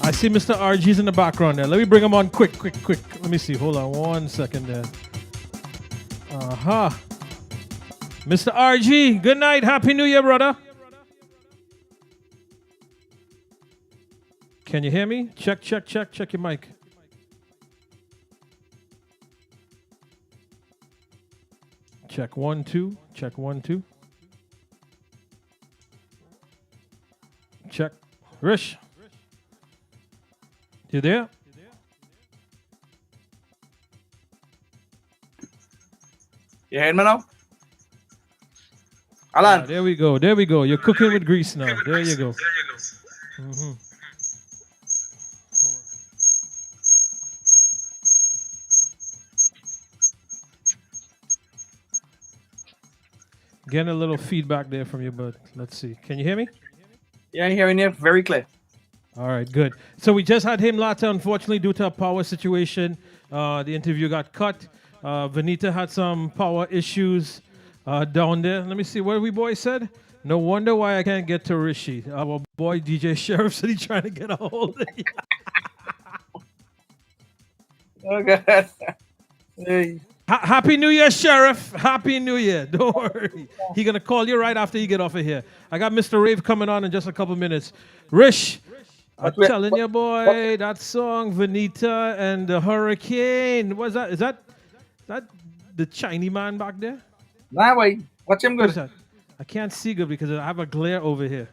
I see Mr. RG's in the background there. Let me bring him on quick. Let me see. Hold on 1 second there. Mr. RG, good night. Happy New Year, brother. Can you hear me? Check your mic. Check 1 2. Check 1 2. Check. Rish. You there? You hearing me now? Alan. There we go. You're cooking with grease now. There you go. Mm-hmm. Getting a little feedback there from you, but let's see. Can you hear me? Yeah, I'm hearing you very clear. All right, good. So we just had him later, unfortunately, due to a power situation. The interview got cut. Vanita had some power issues down there. Let me see what we boys said. No wonder why I can't get to Rishi. Our boy DJ Sheriff said he's trying to get a hold of you. Oh, God. Hey. Happy New Year, Sheriff. Happy New Year. Don't worry. He's going to call you right after you get off of here. I got Mr. Rave coming on in just a couple minutes. Rish, I'm telling you, boy, that song, Vanita and the Hurricane. What's that? Is that the Chinese man back there? Nah, boy. Watch him good. Who's that? I can't see good because I have a glare over here.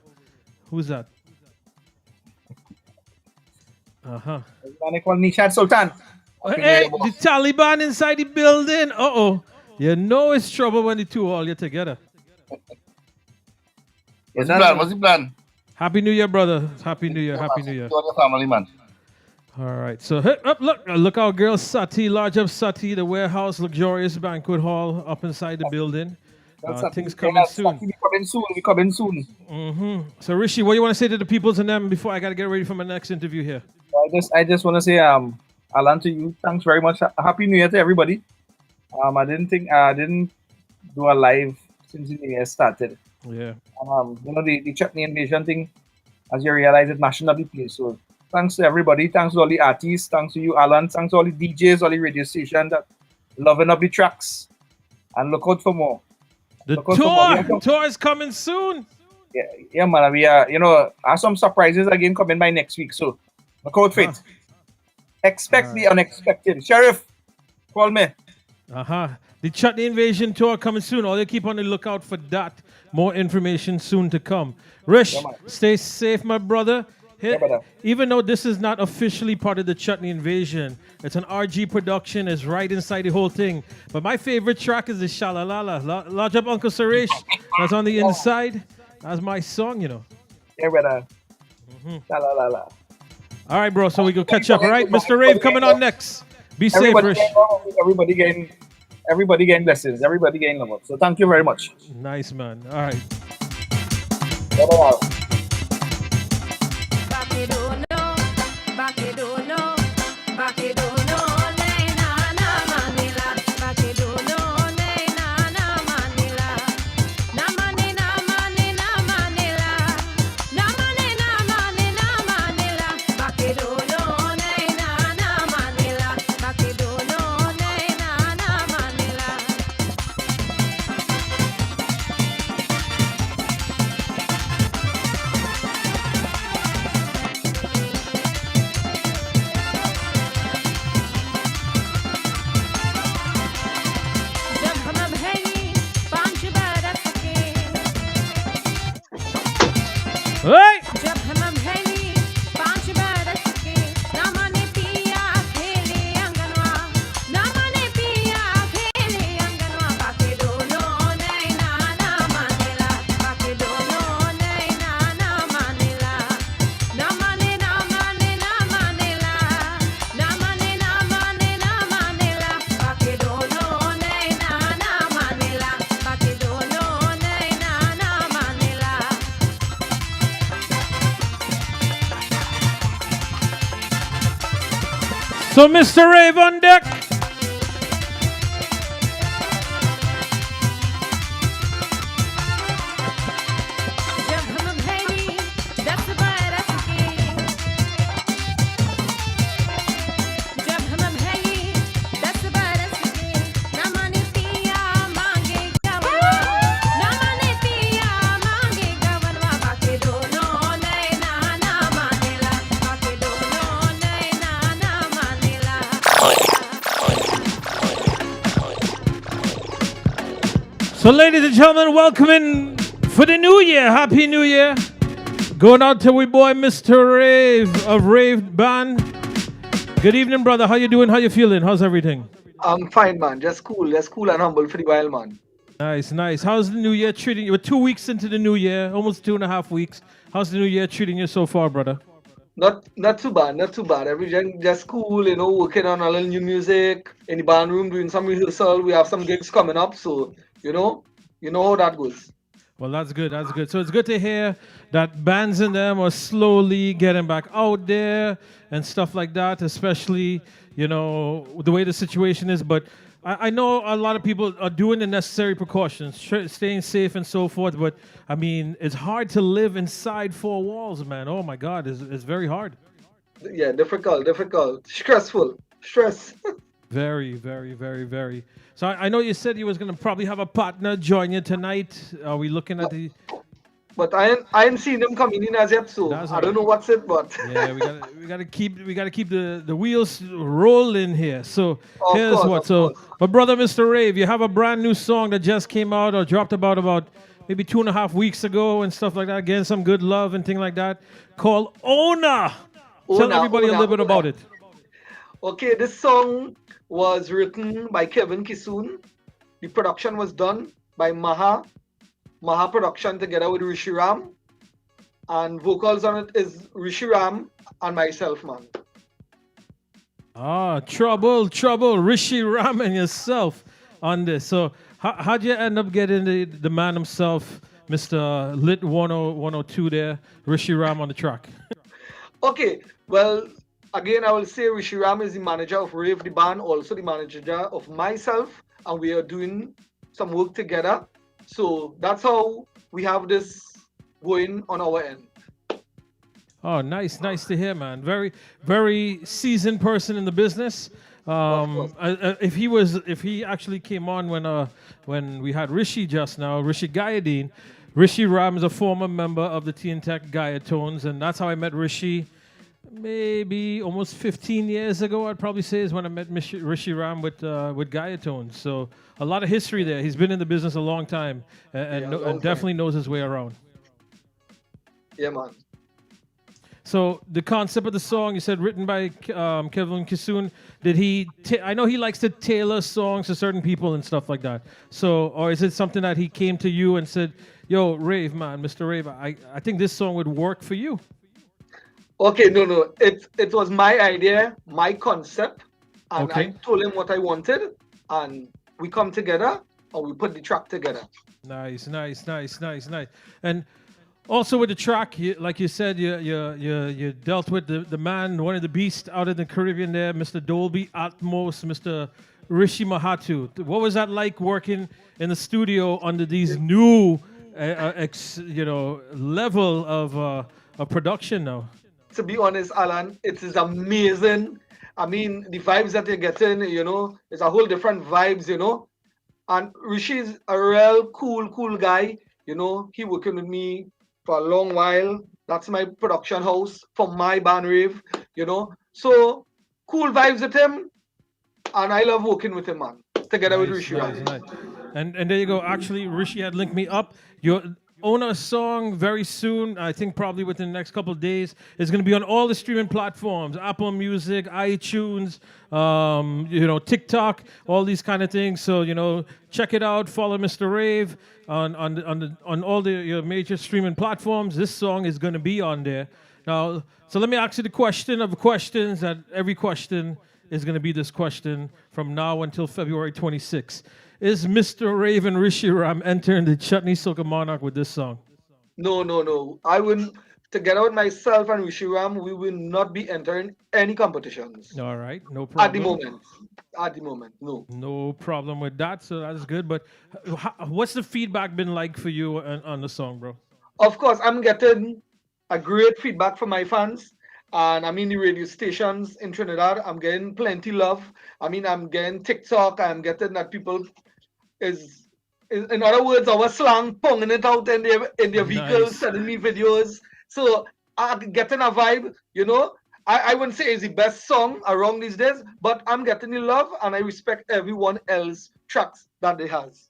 Who's that? They call Nishad Sultan. Hey, the Taliban inside the building. Uh-oh. You know it's trouble when the two all get together. What's the plan? Happy New Year, brother. Happy New Year. Happy New Year. Your family, man. All right. So, look our girl Sati, large up Sati, the warehouse, luxurious banquet hall up inside the building. Things coming soon. We coming soon. Mm-hmm. So, Rishi, what do you want to say to the peoples and them before I got to get ready for my next interview here? I just want to say, Alan, to you, thanks very much. Happy New Year to everybody. I didn't do a live since the year started. Yeah. The chutney invasion thing, as you realize, it nationally plays. So thanks to everybody. Thanks to all the artists. Thanks to you, Alan. Thanks to all the DJs, all the radio stations that loving up the tracks. And look out for more. The tour is coming soon. Yeah, man. We are, have some surprises again coming by next week. So look out for it. Expect the unexpected. Sheriff, call me. The Chutney Invasion Tour coming soon. All you keep on the lookout for that. More information soon to come. Rish, stay safe, my brother. Even though this is not officially part of the Chutney Invasion, it's an RG production. It's right inside the whole thing. But my favorite track is the Shalalala. Lodge up Uncle Suresh. That's on the inside. That's my song, Yeah, brother. Shalalala. All right, bro. So we go catch up. All right, Mr. Rave coming on next. Be safe, Rish. Everybody getting blessings. Everybody getting love. So thank you very much. Nice, man. All right. So, Mr. Rave on deck. So, ladies and gentlemen, welcome in for the new year. Happy New Year. Going out to we boy Mr. Rave of Rave Band. Good evening, brother. How you doing? How you feeling? How's everything? I'm fine, man. Just cool and humble for the while, man. Nice, nice. How's the new year treating you? We're 2 weeks into the new year, almost 2.5 weeks. How's the new year treating you so far, brother? Not too bad, not too bad. Everything just cool, working on a little new music in the band room, doing some rehearsal. We have some gigs coming up, so you know how that goes. Well, that's good. That's good. So it's good to hear that bands in them are slowly getting back out there and stuff like that, especially, the way the situation is. But I know a lot of people are doing the necessary precautions, staying safe and so forth. But, I mean, it's hard to live inside four walls, man. Oh, my God. It's very hard. Yeah, difficult. Stressful. Stress. Very, very, very, very. So I know you said you was gonna probably have a partner join you tonight. Are we looking at the? But I ain't seen them coming in as yet, so I don't know what's it, but yeah, we gotta keep the wheels rolling here. So Of here's course, what. of So my brother, Mr. Rave, you have a brand new song that just came out or dropped about maybe 2.5 weeks ago and stuff like that. Again, some good love and thing like that. Called Ona. Tell everybody a little bit about it. Okay, this song was written by Kevin Kisoon. The production was done by Maha Production together with Rishi Ram. And vocals on it is Rishi Ram and myself, man. Trouble, Rishi Ram and yourself on this. So how'd you end up getting the man himself, Mr. Lit 102 there, Rishi Ram on the track? Okay, well, again, I will say Rishi Ram is the manager of Rave the band, also the manager of myself, and we are doing some work together. So that's how we have this going on our end. Oh, nice to hear, man. Very, very seasoned person in the business. If he actually came on when we had Rishi just now, Rishi Gayadeen. Rishi Ram is a former member of the Teen Tech Gayatones, and that's how I met Rishi. Maybe almost 15 years ago, I'd probably say, is when I met Rishi Ram with Gayatones. So a lot of history there. He's been in the business a long time and definitely knows his way around. Yeah, man. So the concept of the song, you said written by Kevin Kisoon. Did he? I know he likes to tailor songs to certain people and stuff like that. So, or is it something that he came to you and said, "Yo, Rave, man, Mr. Rave, I think this song would work for you." Okay, no. It was my idea, my concept, and I told him what I wanted, and we come together and we put the track together. Nice. And also with the track, like you said, you dealt with the man, one of the beasts out of the Caribbean there, Mr. Dolby Atmos, Mr. Rishi Mahatu. What was that like working in the studio under these new, level of production now? To be honest, Alan, it is amazing. I mean, the vibes that you're getting, it's a whole different vibes, And Rishi's a real cool guy. He working with me for a long while. That's my production house for my band Rave, So cool vibes with him, and I love working with him, man. Together with Rishi. Nice. And there you go. Actually, Rishi had linked me up. Your Ona song very soon, I think probably within the next couple of days, is going to be on all the streaming platforms, Apple Music, iTunes, TikTok, all these kind of things. So, check it out. Follow Mr. Rave on all your major streaming platforms. This song is going to be on there. Now, so let me ask you the question of questions, that every question is going to be this question from now until February 26th. Is Mr. Rave and Rishi Ram entering the Chutney Soca Monarch with this song? No. I wouldn't. Together with myself and Rishi Ram, we will not be entering any competitions. All right, no problem. At the moment, no. No problem with that, so that's good. But what's the feedback been like for you on the song, bro? Of course, I'm getting a great feedback from my fans. And the radio stations in Trinidad, I'm getting plenty love. I'm getting TikTok. I'm getting that people is in other words, our slang, ponging it out in their vehicles, sending me videos. So I'm getting a vibe, I wouldn't say it's the best song around these days, but I'm getting the love and I respect everyone else's tracks that they has.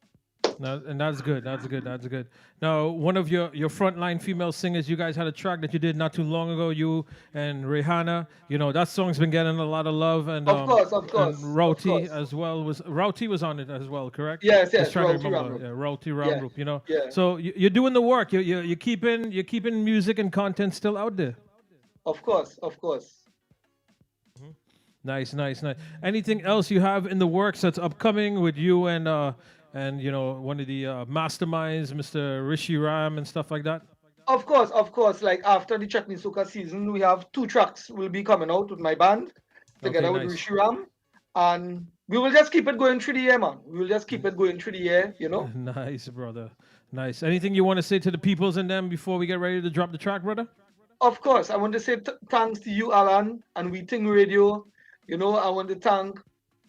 No, and that's good. That's good. That's good. Now, one of your frontline female singers, you guys had a track that you did not too long ago. You and Rihanna. You know that song's been getting a lot of love, and Of course, of and course, of Rowty course. as well was on it as well, correct? Yes, Just yes, trying to Royalty remember. Ramroop. Yeah, Rowty Yeah, Ramroop. You know. yeah. So you're doing the work. You're keeping music and content still out there. Of course, of course. Nice, nice, nice. Anything else you have in the works that's upcoming with you and you know one of the masterminds, Mr. Rishi Ram and stuff like that? Of course, of course. Like after the Chutney Soca season, we have 2 tracks will be coming out with my band Okay, together with nice. Rishi Ram, and we will just keep it going through the year, man. We will just keep it going through the year, you know. Nice, brother. Nice. Anything you want to say to the peoples and them before we get ready to drop the track, brother? Of course, I want to say thanks to you, Alan, and We Ting Radio. You know, I want to thank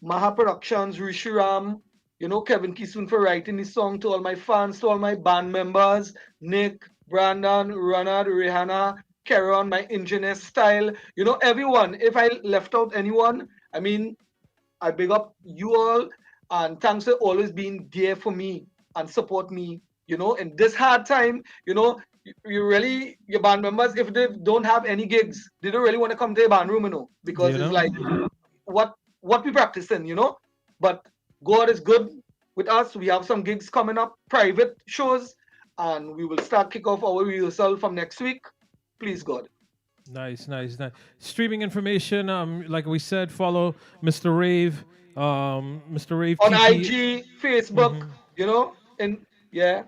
Maha Productions, Rishi Ram, you know, Kevin Kisun for writing this song, to all my fans, to all my band members, Nick, Brandon, Ronald, Rihanna, Karen, my engineer style, you know, everyone. If I left out anyone, I mean, I big up you all, and thanks for always being there for me and support me. You know, in this hard time, you know, you really your band members, if they don't have any gigs, they don't really want to come to your band room, you know, because You it's know? like what we practicing, you know. But God is good with us. We have some gigs coming up, private shows, and we will start kick off our rehearsal from next week. Please God. Nice, nice, nice. Streaming information, like we said, follow Mr. Rave, Mr. Rave On TT. IG, Facebook, you know, and yeah.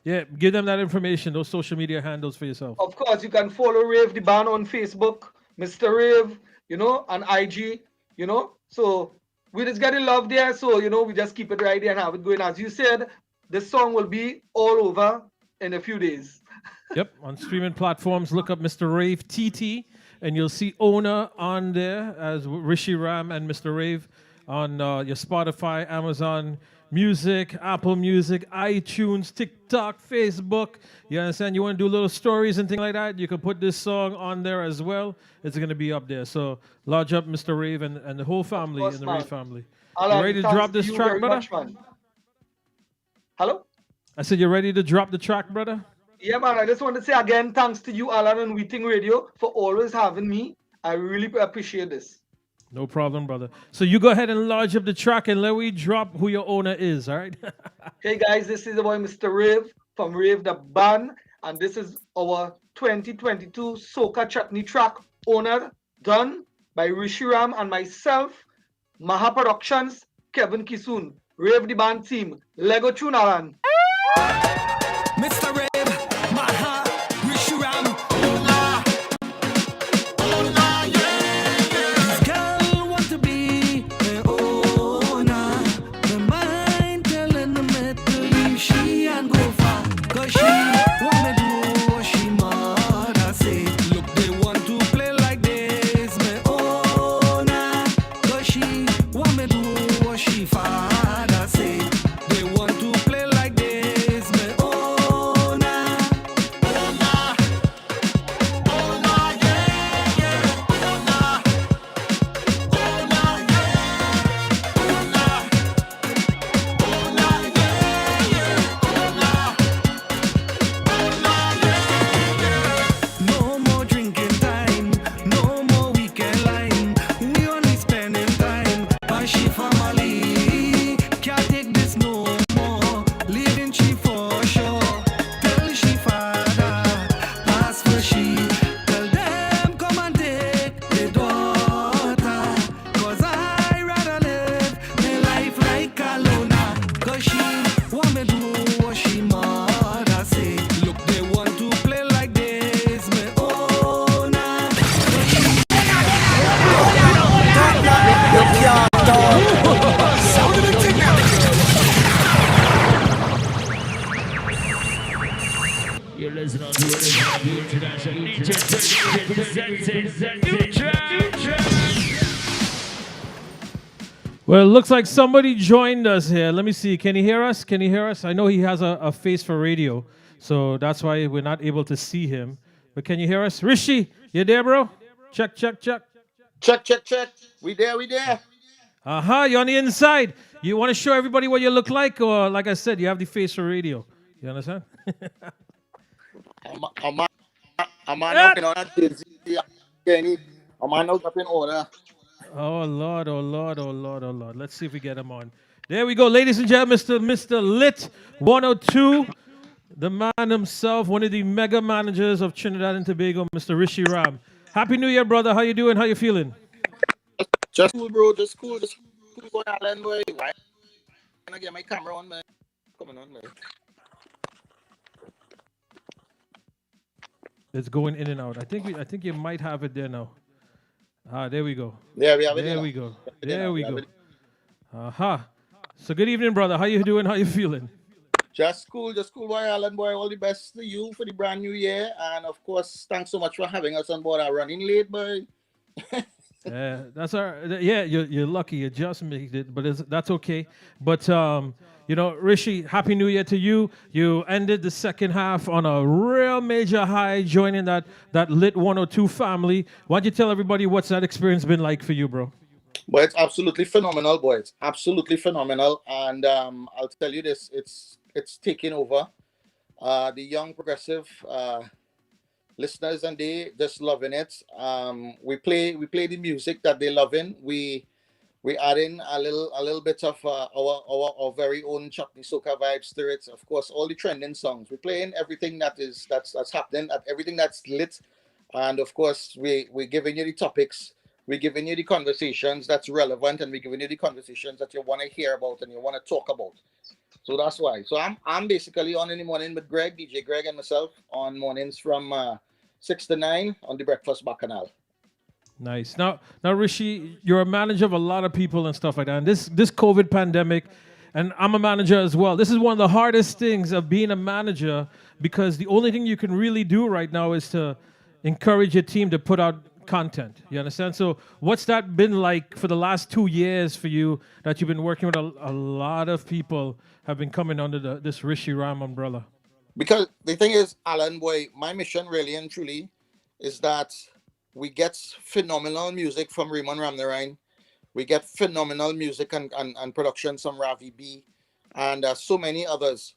Yeah, give them that information, those social media handles for yourself. Of course, you can follow Rave the band on Facebook, Mr. Rave, you know, and IG, you know. So we just getting love there. So, you know, we just keep it right there and have it going. As you said, this song will be all over in a few days. Yep, on streaming platforms, look up Mr. Rave TT, and you'll see Owner on there as Rishi Ram and Mr. Rave on your Spotify, Amazon Music, Apple Music, iTunes, TikTok, Facebook. You understand? You want to do little stories and things like that? You can put this song on there as well. It's going to be up there. So lodge up Mr. Rave and the whole family course, and the man. Rave family. Alan, You ready to thanks drop this you track, very brother? much, man. Hello? I said, you ready to drop the track, brother? Yeah, man. I just want to say again, thanks to you, Alan and Weeting Radio, for always having me. I really appreciate this. No problem, brother. So you go ahead and lodge up the track and let me drop who your owner is, all right? Hey guys, this is the boy Mr. Rave from Rave the Band, and this is our 2022 Soca Chutney track, Owner, done by Rishi Ram and myself, Maha Productions, Kevin Kisun, Rave the Band team. Lego tune, Alan. Mr. Rave, Maha, Rishi Ram, This girl want to be the owner. The mind telling the man to leave she and go far. Cause she want me do what she mother say. Look, they want to play like this, me owner. Cause she want me do what she father say. They want to play like this, me owner. No more drinking time, no more weekend line. We only spending time by she family. Can't take this no more, leaving she for sure. Tell she father, ask for she. Tell them come and take the daughter. Cause I rather live my life like a loner. Cause she want me do what she mother say. Look, they want to play like this, me owner. You're listening to the International DJ presenting the new track. Well, it looks like somebody joined us here. Let me see. Can you hear us? Can you hear us? I know he has a face for radio, so that's why we're not able to see him. But can you hear us? Rishi, you there, bro? Check, check, check. Check, check, check. We there, we there. You're on the inside. You want to show everybody what you look like, or like I said, you have the face for radio. You understand? A man knocking on a Daisy. Kenny. A man out up in order. Oh Lord, oh Lord, oh Lord, oh Lord. Let's see if we get him on. There we go, ladies and gentlemen, Mr. Lit 102, the man himself, one of the mega managers of Trinidad and Tobago, Mr. Rishi Ram. Happy New Year, brother. How you doing? How you feeling? Just cool, bro. Just cool. Just cool, boy, Alan, boy. Why can I get my camera on, man? Coming on, man. It's going in and out. I think you might have it there now. There we go. Yeah, we have it. There we go. There we go. So good evening, brother. How you doing? How you feeling? Just cool, boy, Alan, boy. All the best to you for the brand new year, and of course, thanks so much for having us on board. Our running late, boy. That's our. Yeah, you're lucky. You just made it, but that's okay. But Rishi, happy New Year to you. You ended the second half on a real major high, joining that Lit 102 family. Why don't you tell everybody what's that experience been like for you, bro? Boy, it's absolutely phenomenal, boy. It's absolutely phenomenal, and I'll tell you this: it's taking over. The young progressive listeners, and they just loving it. We play the music that they loving. We add in a little bit of our very own chutney soca vibes to it. Of course, all the trending songs. We're playing everything that's happening, everything that's lit, and of course we're giving you the topics. We're giving you the conversations that's relevant, and we're giving you the conversations that you want to hear about and you want to talk about. So that's why. So I'm basically on in the morning with Greg, DJ Greg, and myself on mornings from 6 to 9 on the Breakfast Bacchanal. Nice. Now, Rishi, you're a manager of a lot of people and stuff like that. And this COVID pandemic, and I'm a manager as well. This is one of the hardest things of being a manager, because the only thing you can really do right now is to encourage your team to put out content. You understand? So what's that been like for the last 2 years for you, that you've been working with a lot of people have been coming under this Rishi Ram umbrella? Because the thing is, Alan, boy, my mission really and truly is that we get phenomenal music from Raymond Ramnarine. We get phenomenal music and productions from Ravi B and so many others,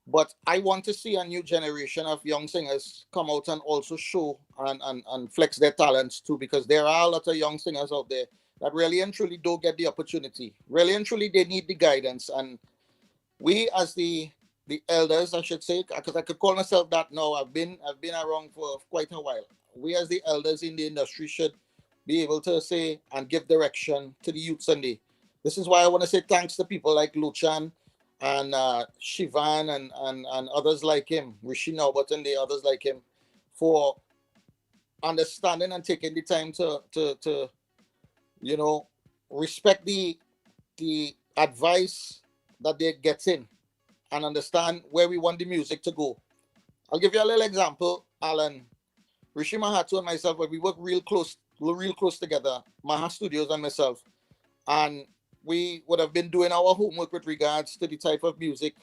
But I want to see a new generation of young singers come out and also show and flex their talents too, because there are a lot of young singers out there that really and truly don't get the opportunity. Really and truly, they need the guidance. And we, as the elders, I should say, because I could call myself that now. I've been around for quite a while. We, as the elders in the industry, should be able to say and give direction to the youth Sunday. This is why I want to say thanks to people like Luchan and Shivan and others like him, Rishi Norbert and the others like him, for understanding and taking the time to respect the advice that they're getting and understand where we want the music to go. I'll give you a little example, Alan. Rishi Mahatu and myself, we work real close together, Maha Studios and myself, and we would have been doing our homework with regards to the type of music,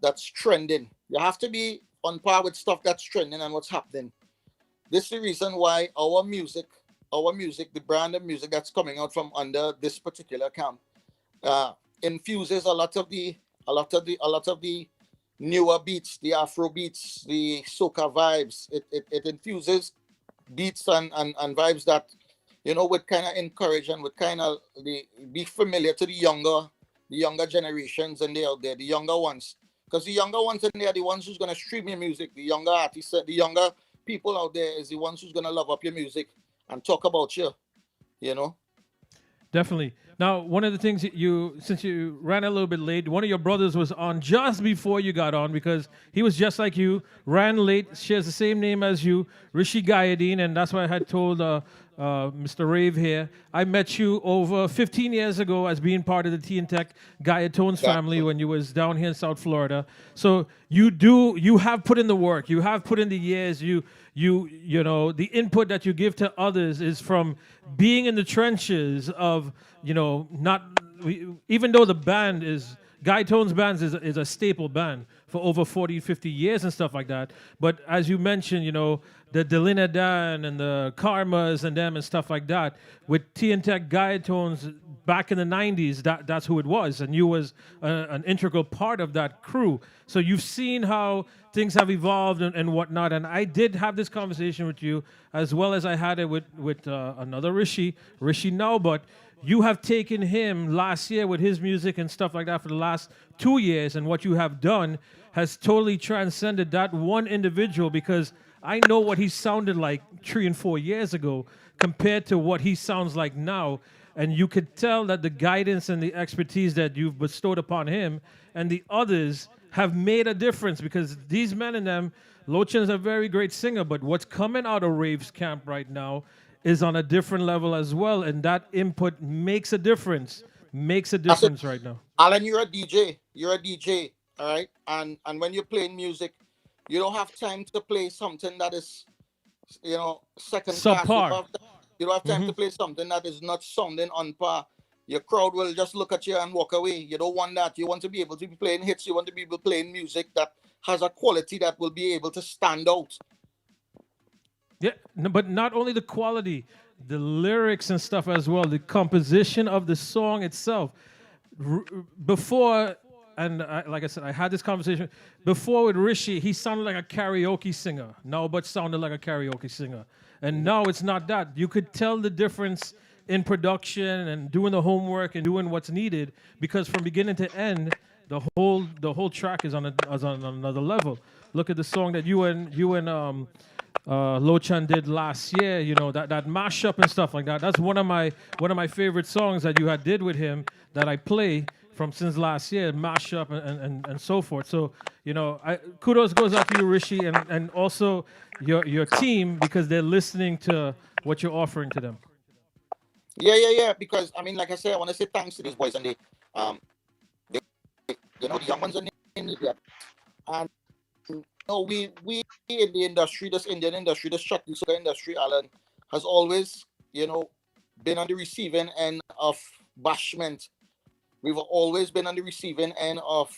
that's trending. You have to be on par with stuff that's trending and what's happening. This is the reason why our music, the brand of music that's coming out from under this particular camp, infuses a lot of the newer beats, the Afro beats, the soca vibes. It infuses beats and vibes that would kind of encourage and would kind of be familiar to the younger generations and they out there, the younger ones. Because the younger ones in there are the ones who's going to stream your music. The younger artists, the younger people out there is the ones who's going to love up your music and talk about you, Definitely. Now, one of the things since you ran a little bit late, one of your brothers was on just before you got on, because he was just like you, ran late, shares the same name as you, Rishi Gayadeen, and that's why I had told Mr. Rave here. I met you over 15 years ago as being part of the Tea and Tech Gayatones family when you was down here in South Florida. So you have put in the work, you have put in the years, the input that you give to others is from being in the trenches of, even though the band is Guy Tones Bands is a staple band for over 40, 50 years and stuff like that. But as you mentioned, the Delina Dan and the Karmas and them and stuff like that, with T and Tech Guy Tones back in the 90s, that's who it was. And you was an integral part of that crew. So you've seen how things have evolved and whatnot. And I did have this conversation with you as well as I had it with another Rishi now, but you have taken him last year with his music and stuff like that for the last 2 years, and what you have done has totally transcended that one individual, because I know what he sounded like 3 and 4 years ago compared to what he sounds like now. And you could tell that the guidance and the expertise that you've bestowed upon him and the others have made a difference, because these men and them, Lochan's a very great singer, but what's coming out of Rave's camp right now is on a different level as well, and that input makes a difference. Makes a difference right now. Alan, you're a DJ. You're a DJ, all right? And when you're playing music, you don't have time to play something that is, second class. Subpar. You don't have time to play something that is not sounding on par. Your crowd will just look at you and walk away. You don't want that. You want to be able to be playing hits. You want to be able to play music that has a quality that will be able to stand out. Yeah, but not only the quality, the lyrics and stuff as well, the composition of the song itself. Before, and like I said, I had this conversation before with Rishi. He sounded like a karaoke singer. Now, but sounded like a karaoke singer. And now it's not that. You could tell the difference in production and doing the homework and doing what's needed, because from beginning to end, the whole track is on another level. Look at the song that you and Lochan did last year, that mashup and stuff like that. That's one of my favorite songs that you had did with him that I play from since last year, mashup and so forth. So, kudos goes out to you, Rishi, and also your team, because they're listening to what you're offering to them. Yeah. Because like I said, I want to say thanks to these boys, and the young ones in India, and we in the industry, this Indian industry, this Shakti Sugar industry, Alan, has always, been on the receiving end of bashment. We've always been on the receiving end of,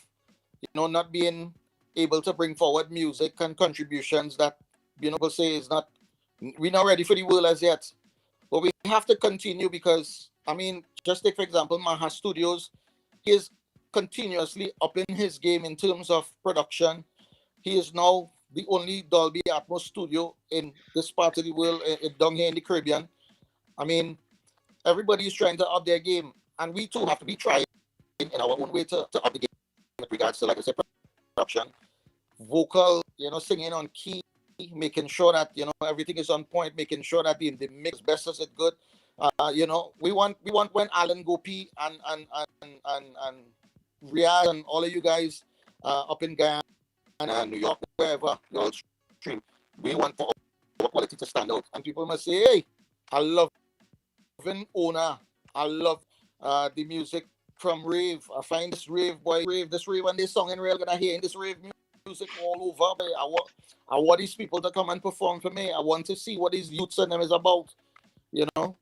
not being able to bring forward music and contributions that, people say is not, we're not ready for the world as yet. But we have to continue because, just take, for example, Maha Studios. He is continuously upping his game in terms of production. He is now the only Dolby Atmos studio in this part of the world, down here in the Caribbean. Everybody is trying to up their game, and we too have to be trying in our own way to up the game with regards to, like I said, production, vocal, singing on key, making sure that everything is on point, making sure that the mix best as it good. We want when Alan Gopi and Riyadh and all of you guys up in Guyana and New York, wherever you all stream, we want for our quality to stand out. And people must say, hey, I love Ona. I love the music from Rave. I find this Rave, when they song in real, gonna hear this Rave music all over. But I want these people to come and perform for me. I want to see what these youths and them is about.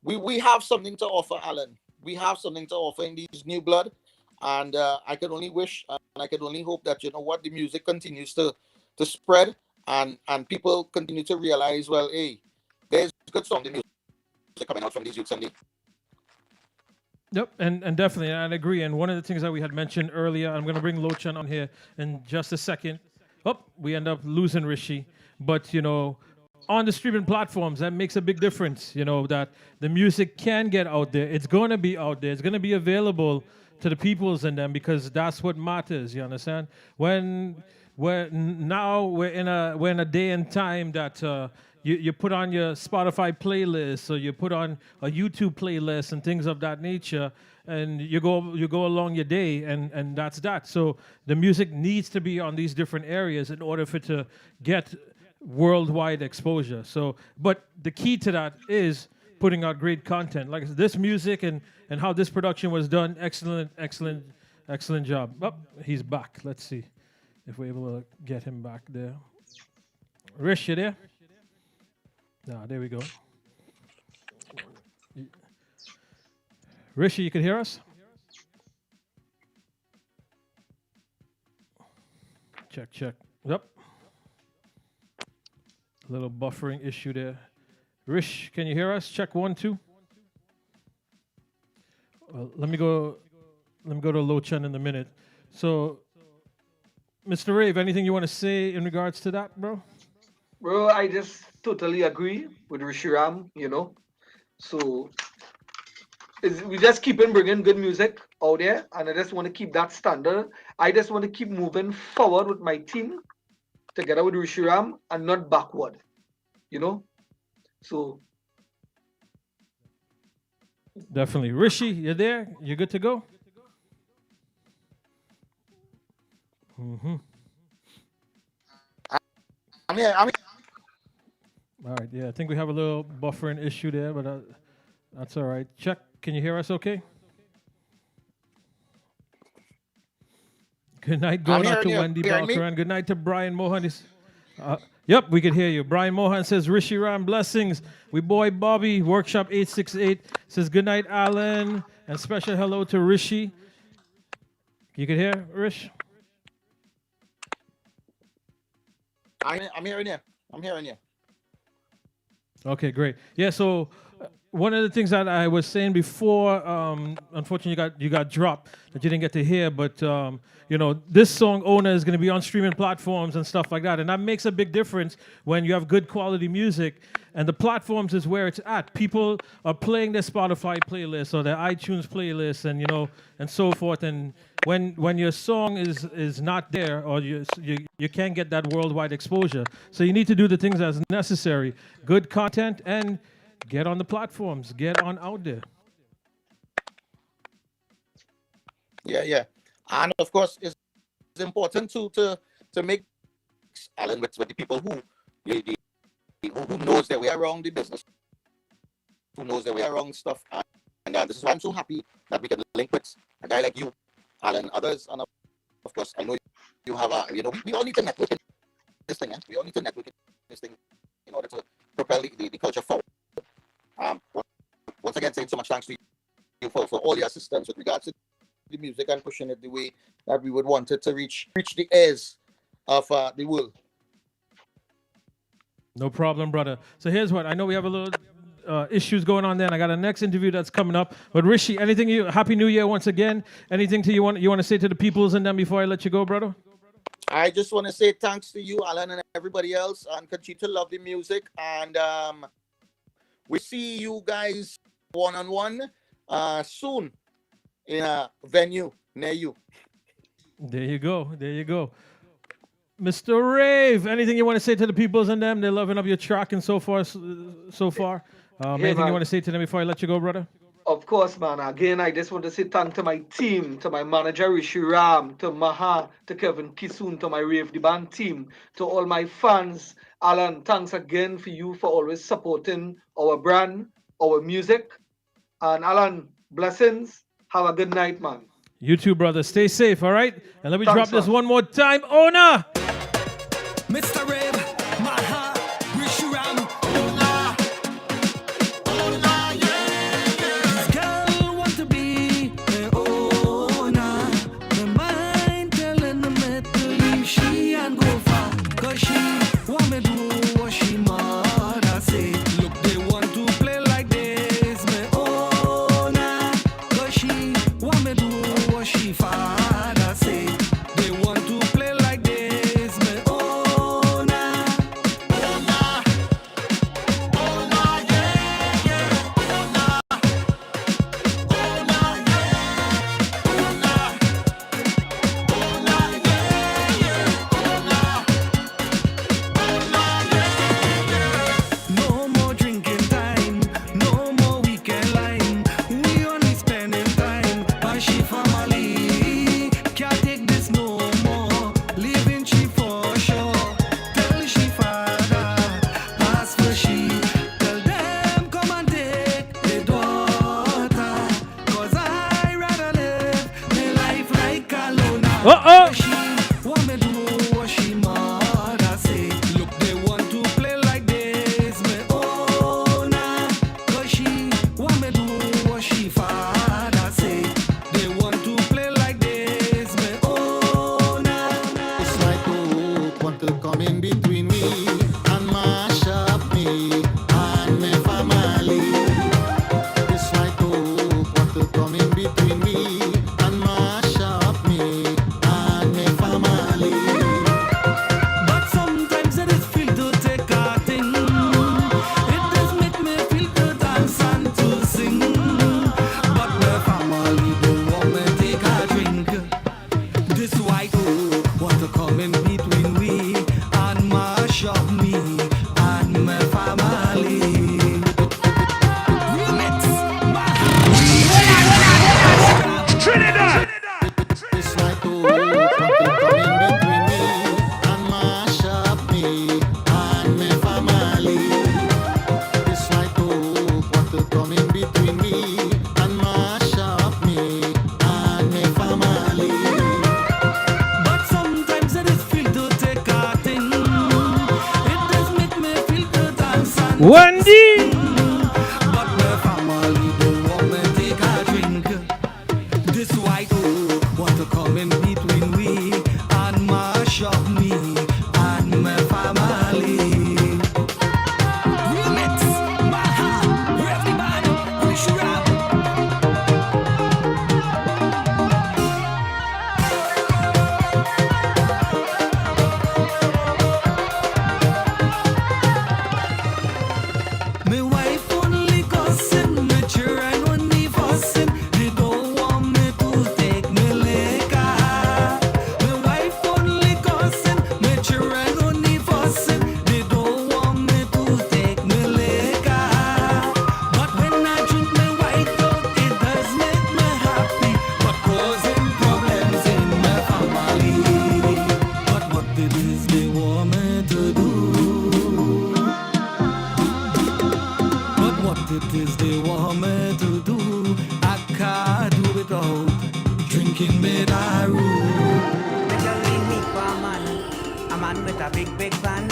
We have something to offer, Alan. We have something to offer in these new blood. And I can only wish and I can only hope that, the music continues to spread and people continue to realize, well, hey, there's good song, the music coming out from these youths and the. Yep, and definitely, I agree. And one of the things that we had mentioned earlier, I'm going to bring Lochan on here in just a second. We end up losing Rishi. But, on the streaming platforms, that makes a big difference, that the music can get out there. It's going to be out there. It's going to be available to the peoples in them, because that's what matters, you understand? When now we're in a day and time that you put on your Spotify playlist, or you put on a YouTube playlist and things of that nature, and you go along your day, and that's that. So the music needs to be on these different areas in order for it to get worldwide exposure. So, but the key to that is putting out great content. Like this music and how this production was done, excellent job. He's back. Let's see if we're able to get him back there. Rish, you there? There we go. Rishi, you can hear us? Check, check. Yep. A little buffering issue there. Rish, can you hear us? Check 1, 2. Let me go to Lochan in a minute. So, Mr. Rave, anything you want to say in regards to that, bro? Bro, I just totally agree with Rishiram, you know. So we just keep on bringing good music out there, and I just want to keep that standard. I just want to keep moving forward with my team together with Rishiram and not backward, you know. So Definitely. Rishi, you there? You good to go? Mm-hmm. I'm here. I'm here. All right, yeah, I think we have a little buffering issue there, but that's all right. Check, can you hear us okay? Good night, going out to Wendy Balkaran. Good night to Brian Mohan. Yep, we can hear you. Brian Mohan says, Rishi Ram, blessings. We boy Bobby, Workshop 868, says, good night, Alan, and special hello to Rishi. You can hear, Rish? I'm hearing you. I'm hearing you. Okay, great. Yeah, so one of the things that I was saying before, unfortunately you got dropped that you didn't get to hear, but you know, this song Owner is going to be on streaming platforms and stuff like that, and that makes a big difference when you have good quality music, and the platforms is where it's at. People are playing their Spotify playlist or their iTunes playlist, and you know, and so forth, and when your song is not there, or you can't get that worldwide exposure, so you need to do the things that's necessary, good content, and get on the platforms, get on out there. Yeah. And of course, it's important to make Alan with the people who knows that we are around the business, who knows that we are around stuff. And this is why I'm so happy that we can link with a guy like you, Alan, others. And of course, I know you have we all need to network in this thing. We all need to network in this thing in order to propel the culture forward. Once again, saying so much thanks to you for all your assistance with regards to the music and pushing it the way that we would want it to reach the ears of the world. No problem, brother. So here's what I know. We have a little issues going on there, and I got a next interview that's coming up. But Rishi, anything Happy New Year once again. Anything you want to say to the peoples and them before I let you go, brother? I just want to say thanks to you, Alan, and everybody else, and continue to love the music. And we see you guys one-on-one soon in a venue near you. There you go. Mr. Rave, anything you want to say to the peoples and them? They're loving up your track and so far. Anything man. you want to say to them before I let you go, brother? Of course, man. Again, I just want to say thank to my team, to my manager Rishi Ram, to Maha, to Kevin Kisun, to my Rave the Band team, to all my fans. Alan, thanks again for you for always supporting our brand, our music. And Alan, blessings. Have a good night, man. You too, brother. Stay safe, all right? And let me Thanks, drop this man. one more time. Owner! Mr. Rave, Maha, Rishi Ram, This girl want to be the owner. The mind telling the man to leave she and go far. Cause she want me do what she mother say. Look, they want to play like this, me owner. Cause she want me do what she father say. They want to play like this, me owner. No more drinking time, no more weekend line. We only spending time by she family. Can't take this no more, leaving she for sure. Tell she father, ask for she. Tell them come and take the daughter. Cause I rather live my life like a loner. She want me do what she mother say. Look, they want to play like this, me owner. Cause she want me do what she father say. They want to play like this, me owner. It's like hope what will come in between me and mash up me and my family. This white hope what will come in between me and mash up me and my family. But sometimes I just feel to take a thing. It does make me feel to dance and Wendy! but my family don't want me take a drink. This white oak want to come in between we and mash up me and my family. Remix, Maha, Rev the band, Rishi Rap. My wife only cussing, my children only fussing. They don't want me to take me liquor. My wife only cussing, my children only fussing. They don't want me to take me liquor. But when I drink my white out, it does make me happy. But causing problems in my family. But what it is they want me to do. But what it is they want me to do, I can't do without drinking me daru. Make her leave me for a man with a big, big van.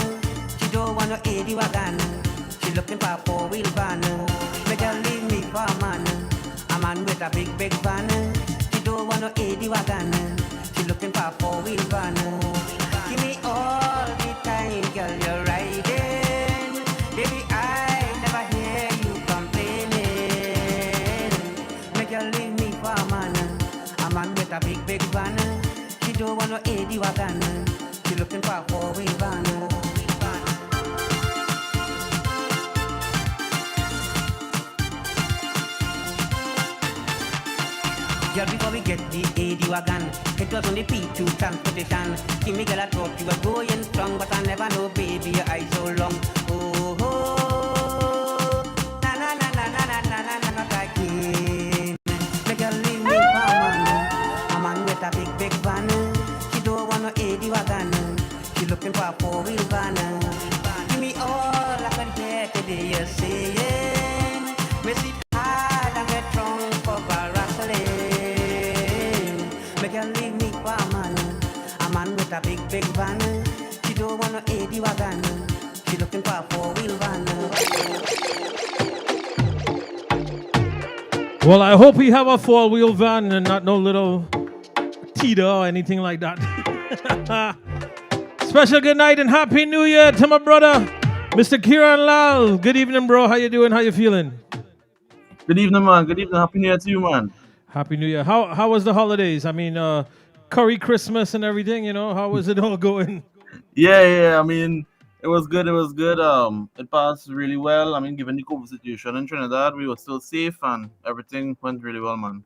She don't want no 80 wagon. She looking for a four-wheel van. Make her leave me for a man with a big, big van. She don't want no 80 wagon. She looking for a four-wheel van. Give me all the time, girl, you're riding. Baby, I never hear you complaining. Make her leave me for a man with a big, big van. She don't want no 80 wagon. She looking for a four-wheel van. Girl, before we get the 80 wagon, it was only P2 transportation. Give me, girl, I thought you were going strong, but I never know, baby, your eyes so long. Oh, oh, na na na na na na na na na, not again. Make her leave me for a man with a big, big van. She don't want no 80 wagon. She looking for a four-wheel van. Give me all I can hear today, you're saying. Me sit hard and get drunk for wrestling. Make her leave me for a man with a big, big van. She don't want no 80 wagon. She looking for a four-wheel van. Well, I hope we have a four-wheel van and not no little Tita or anything like that. Special good night and happy new year to my brother, Mr. Kieran Lal. Good evening, bro. How you doing? How you feeling? Good evening, man. Good evening. Happy New Year to you, man. Happy New Year. How was the holidays? I mean, curry Christmas and everything. You know, how was it all going? Yeah. I mean, it was good. It was good. It passed really well. I mean, given the COVID situation in Trinidad, we were still safe and everything went really well, man.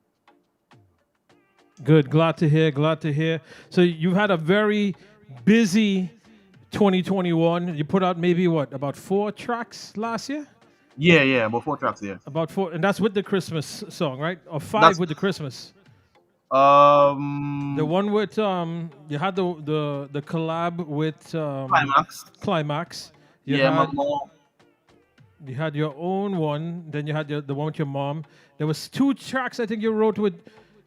Good. Glad to hear. Glad to hear. So you've had a very busy 2021. You put out maybe about 4 tracks last year? Yeah. About 4 tracks, yeah. About 4, and that's with the Christmas song, right? Or 5 That's- with the Christmas. Um, The one with you had the collab with Climax. Climax. You Yeah, my had, mom. You had your own one. Then you had the one with your mom. There was 2 tracks I think you wrote with.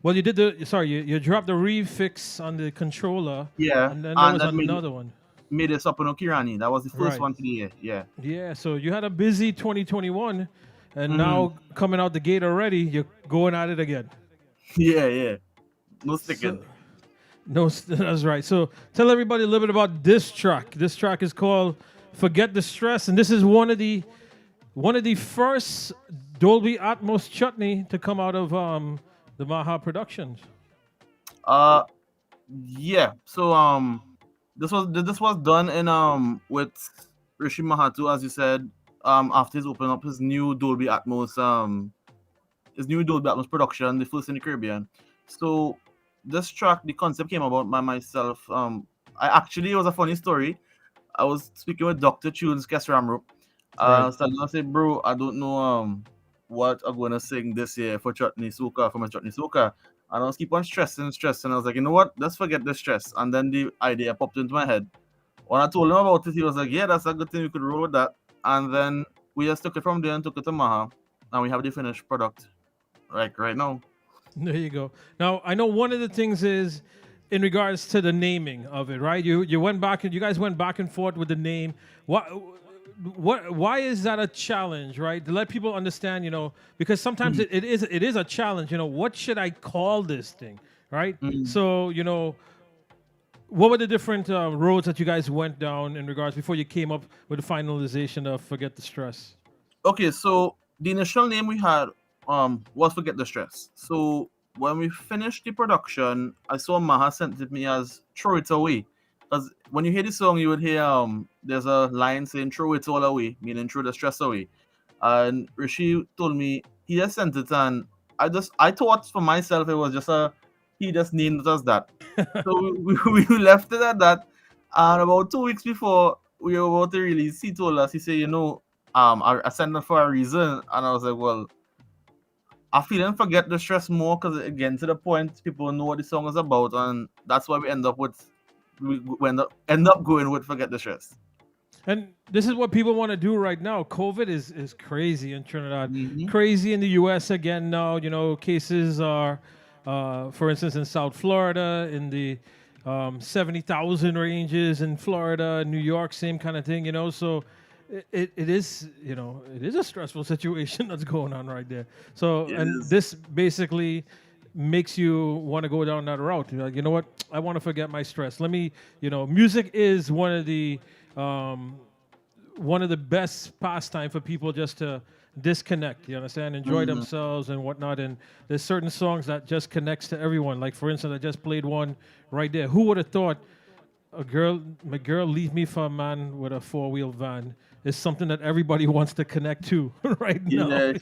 Well, you did you dropped the refix on the controller. Yeah, And then there was that made- another one. Made us up on Kirani. That was the first Right. one for the year. Yeah. Yeah, so you had a busy 2021, and Mhm. now coming out the gate already, you're going at it again. Yeah. No sticking. No, that's right. So tell everybody a little bit about this track. This track is called "Forget the Stress," and this is one of the first Dolby Atmos chutney to come out of the Maha Productions. Yeah. So this was done in with Rishi Mahatu, as you said, after he's opened up his new Dolby Atmos production, the first in the Caribbean. So this track, the concept came about by myself. It was a funny story. I was speaking with Dr. Tunes Kesramrup. Right. So I said, bro, I don't know what I'm gonna sing this year for Chutney Soca, for my Chutney Soca. And I was keep on stressing. I was like, you know what? Let's forget the stress. And then the idea popped into my head. When I told him about it, he was like, yeah, that's a good thing. We could roll with that. And then we just took it from there and took it to Maha. And we have the finished product right now. There you go. Now I know one of the things is in regards to the naming of it, right? You went back and you guys went back and forth with the name. Why is that a challenge, right? To let people understand, because sometimes it is a challenge. What should I call this thing, right? So what were the different roads that you guys went down in regards before you came up with the finalization of Forget the Stress? Okay, so the initial name we had was Forget the Stress. So when we finished the production, I saw Maha sent it me as Throw It Away. Because when you hear the song, you would hear there's a line saying throw it all away, meaning throw the stress away. And Rishi told me he just sent it, and I thought for myself it was just he just named it as that. So we left it at that. And about 2 weeks before we were about to release, he told us, he said, I sent it for a reason. And I was like, well, I feel and forget the stress more because again, to the point, people know what the song is about, and that's why we end up going with Forget the Stress. And this is what people want to do right now. COVID is crazy in Trinidad, crazy in the U.S. again now. Cases are, for instance, in South Florida, in the 70,000 ranges in Florida, New York, same kind of thing. So it is a stressful situation that's going on right there. So this basically makes you want to go down that route. You're like, you know what? I want to forget my stress. Let me, music is one of the best pastime for people just to disconnect. You understand? Enjoy themselves and whatnot. And there's certain songs that just connects to everyone. Like for instance, I just played one right there. Who would have thought my girl leave me for a man with a 4-wheel van is something that everybody wants to connect to right now.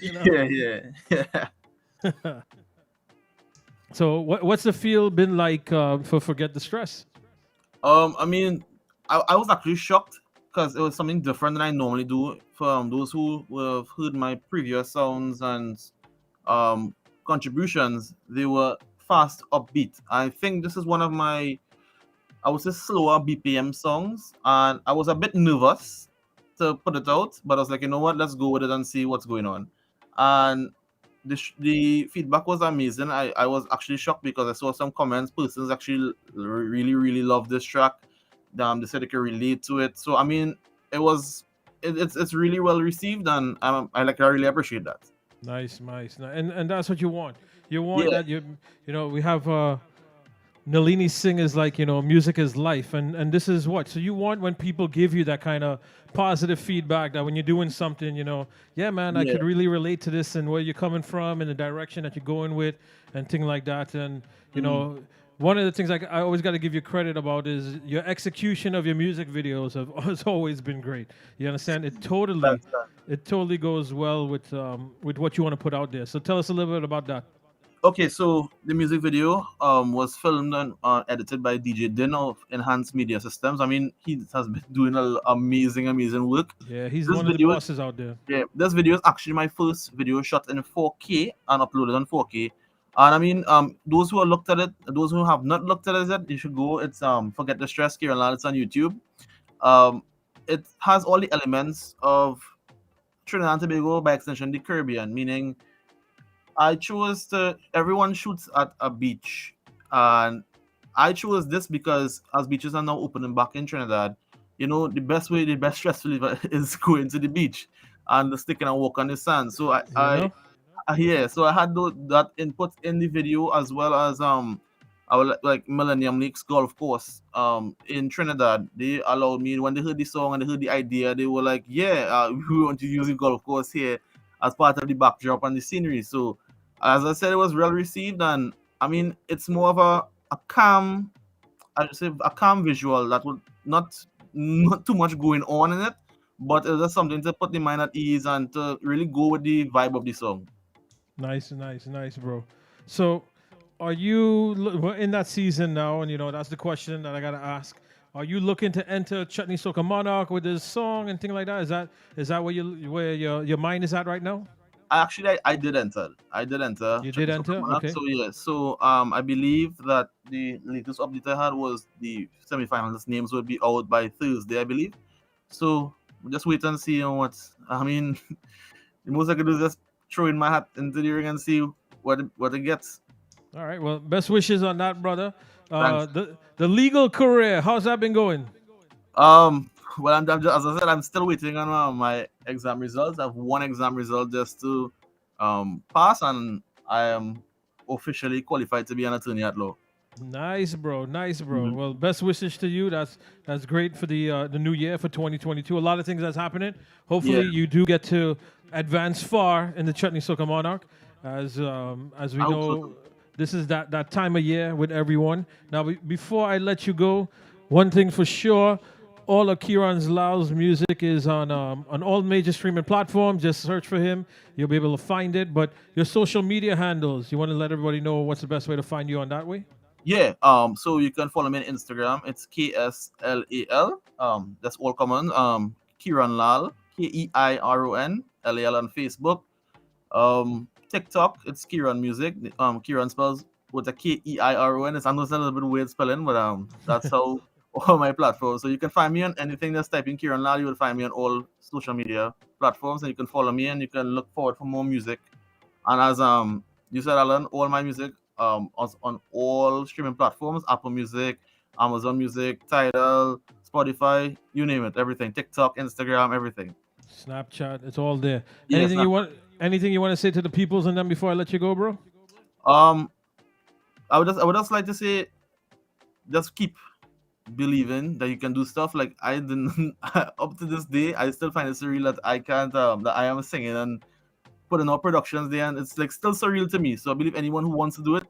Yeah. So what's the feel been like for Forget the Stress? I mean, I was actually shocked because it was something different than I normally do. For those who have heard my previous sounds and contributions, they were fast, upbeat. I think this is one of my, I would say, slower BPM songs, and I was a bit nervous to put it out, but I was like, you know what, let's go with it and see what's going on. And the feedback was amazing. I was actually shocked because I saw some comments. Persons actually really, really love this track. They said they could relate to it. So I mean, it's really well received, and I really appreciate that. Nice, and that's what you want. You want that we have Nalini Singh is like, music is life, and this is what. So you want when people give you that kind of positive feedback that when you're doing something, yeah, man, I could really relate to this and where you're coming from and the direction that you're going with and things like that. And one of the things I always got to give you credit about is your execution of your music videos has always been great. You understand? It totally goes well with what you want to put out there. So tell us a little bit about that. Okay, so the music video was filmed and edited by DJ Din of Enhanced Media Systems. I mean, he has been doing amazing work. Yeah, he's one of the bosses out there. Yeah, this video is actually my first video shot in 4K and uploaded on 4K. And I mean, those who have looked at it, those who have not looked at it yet, you should go. It's Forget the Stress, Kerala. It's on YouTube. It has all the elements of Trinidad and Tobago, by extension, the Caribbean, meaning I chose everyone shoots at a beach, and I chose this because as beaches are now opening back in Trinidad, the best stress reliever is going to the beach and sticking and walk on the sand. So so I had that input in the video, as well as our like Millennium Lakes Golf Course in Trinidad. They allowed me, when they heard the song and they heard the idea, they were like, we want to use the golf course here as part of the backdrop and the scenery. So as I said, it was well received, and I mean, it's more of a calm, I'd say a calm visual that would not too much going on in it, but it's just something to put the mind at ease and to really go with the vibe of the song. Nice, bro. So are you we're in that season now, and that's the question that I gotta ask. Are you looking to enter Chutney Soca Monarch with this song and thing like that? Is that where your mind is at right now? I did enter. I did enter. You did enter? Okay. So yeah. So I believe that the latest update I had was the semifinalists names will be out by Thursday, I believe. So just wait and see on what. I mean, the most I could do is just throw in my hat into the ring and see what it gets. All right. Well, best wishes on that, brother. Thanks. The legal career, how's that been going? Well, I'm just, as I said, I'm still waiting on my exam results. I have one exam result just to pass, and I am officially qualified to be an attorney at law. Nice, bro. Nice, bro. Mhm. Well, best wishes to you. That's great for the new year for 2022. A lot of things that's happening. Hopefully, Yeah. you do get to advance far in the Chutney Soca Monarch, as we I hope so. know. This is that time of year with everyone. Now, before I let you go, one thing for sure, all of Kieran's Lau's music is on all major streaming platforms. Just search for him. You'll be able to find it. But your social media handles, you want to let everybody know what's the best way to find you on that way? Yeah. So you can follow me on Instagram. It's KSLAL. That's all common. Kieran Lal. KEIRON LAL on Facebook. TikTok, it's Kieran Music. Kieran spells with a KEIRON. I know it's a little bit weird spelling, but that's how all my platforms. So you can find me on anything that's typing Kieran Lal. You will find me on all social media platforms, and you can follow me and you can look forward for more music. And as you said, Alan, all my music on all streaming platforms: Apple Music, Amazon Music, Tidal, Spotify, you name it, everything. TikTok, Instagram, everything. Snapchat, it's all there. Yeah, Anything you want to say to the peoples and them before I let you go, bro? I would just like to say, just keep believing that you can do stuff. Like I didn't up to this day, I still find it surreal that I can't that I am singing and putting out productions there, and it's like still surreal to me. So I believe anyone who wants to do it,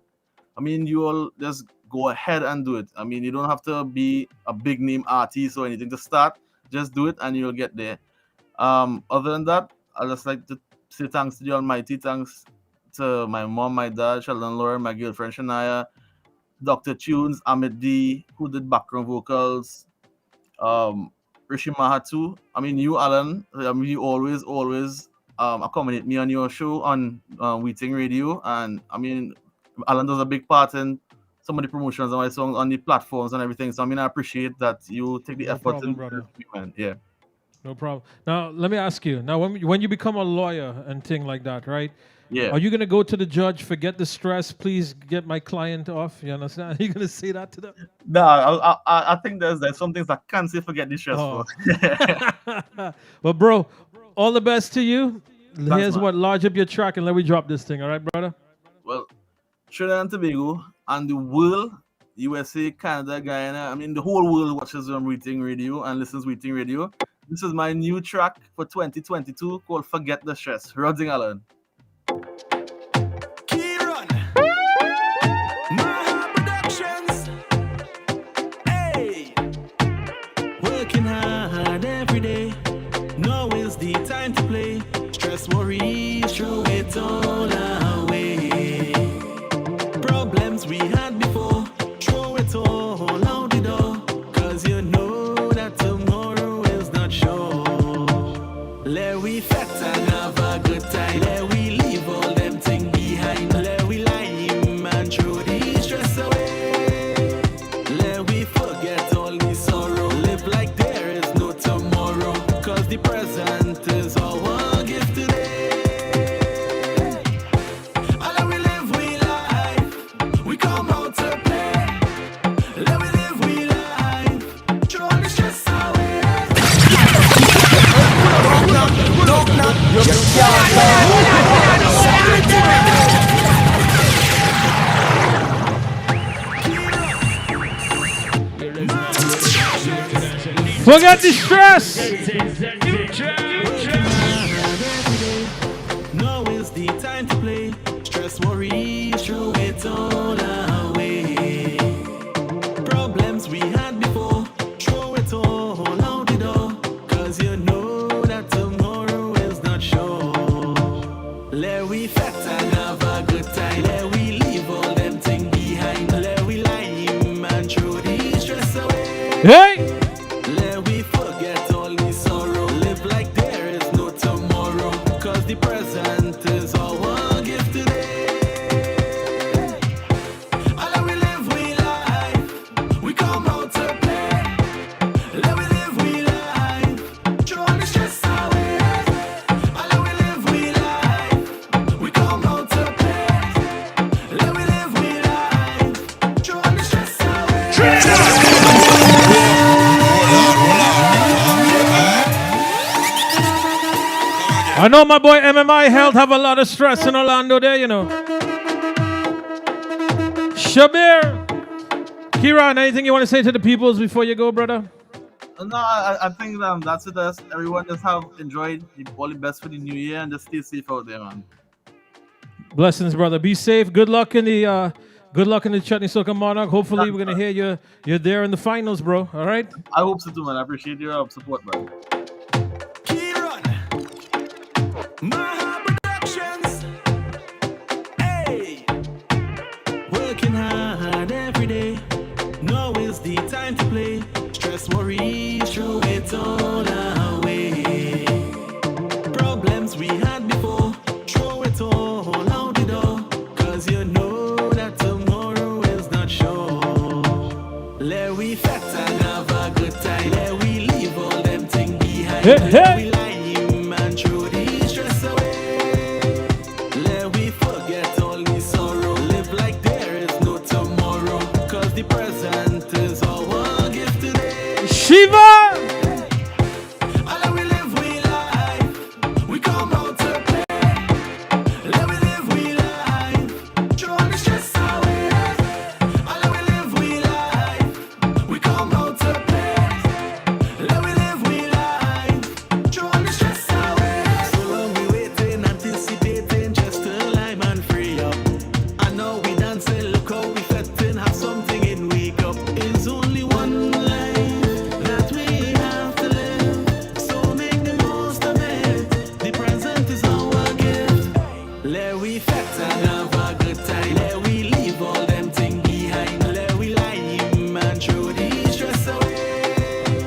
I mean, you all just go ahead and do it. I mean, you don't have to be a big name artist or anything to start. Just do it and you'll get there. Other than that, I just like to say thanks to the Almighty. Thanks to my mom, my dad, Sheldon Lauren, my girlfriend Shania, Dr. Tunes, Ahmed D, who did background vocals, Rishi Mahatu. I mean, you, Alan, I mean, you always accommodate me on your show on Weeting Radio. And I mean, Alan does a big part in some of the promotions of my songs on the platforms and everything. So I mean, I appreciate that you take the No effort problem, to brother. man. Yeah. No problem. Now, let me ask you. Now, when you become a lawyer and thing like that, right? Yeah. Are you gonna go to the judge? Forget the stress. Please get my client off. You understand? Are you gonna say that to them? No, I think there's some things I can't say forget this stress Oh. for. But bro, all the best to you. Here's man. what, large up your track and let me drop this thing. All right, brother. Well, Trinidad and Tobago and the world, USA, Canada, Guyana, I mean the whole world watches Weeting Radio and listens Weeting Radio. This is my new track for 2022 called Forget the Stress. Rodzing Allen. Kieran, Maha Productions. Hey, working hard every day. Now is the time to play. Stress, worry, throw it all away. Problems we had before, throw it all out the door. 'Cause you know that tomorrow is not sure. Let we fat and have a good time. Let we leave all them things behind. Let we lime and throw the stress away. Let we forget all the sorrow. Live like there is no tomorrow. 'Cause the present is our gift today. And let we live we life. We come out to play. Let we live we life. Throw the stress away. Forget the stress. Now is the time to play. Stress, worry, throw it all away. Problems we had before, throw it all out the door. 'Cause you know that tomorrow is not sure. Let we fat and have a good time. Let we leave all them things behind. Let we lime and throw the stress away. Hey! Let we forget all the sorrow. Live like there is no tomorrow. 'Cause the present is I know my boy MMI Health have a lot of stress in Orlando there, you know. Shabir. Kieran, anything you want to say to the peoples before you go, brother? No, I think that's it. Everyone just have enjoyed all the best for the new year and just stay safe out there, man. Blessings, brother. Be safe. Good luck in the Chutney Soca Monarch. Hopefully, we're gonna hear you're there in the finals, bro. All right. I hope so too, man. I appreciate your support, man. Maha Productions. Hey, working hard every day. Now is the time to play. Stress, worry, throw it all away. Problems we had before, throw it all out the door. 'Cause you know that tomorrow is not sure. Let we fat and have a good time. Let we leave all them things behind. Hey, Let hey. we lie and throw the stress away. Let we forget all the sorrow. Live like there is no tomorrow. 'Cause the present is our gift today. Shiva! And we live we life. We come out to play. Let we live we life. Throw the stress away. And we live we life. We come out to play. Let we live we life. Throw the stress away. So long we waiting, anticipating, just to lime and free up. I know we dancing, look how we fetting, have something in wake up. It's only one life that we have to live. So make the most of it. The present is our gift. Let we fete and have a good time. Let we leave all them things behind. Let we lime and throw the stress away.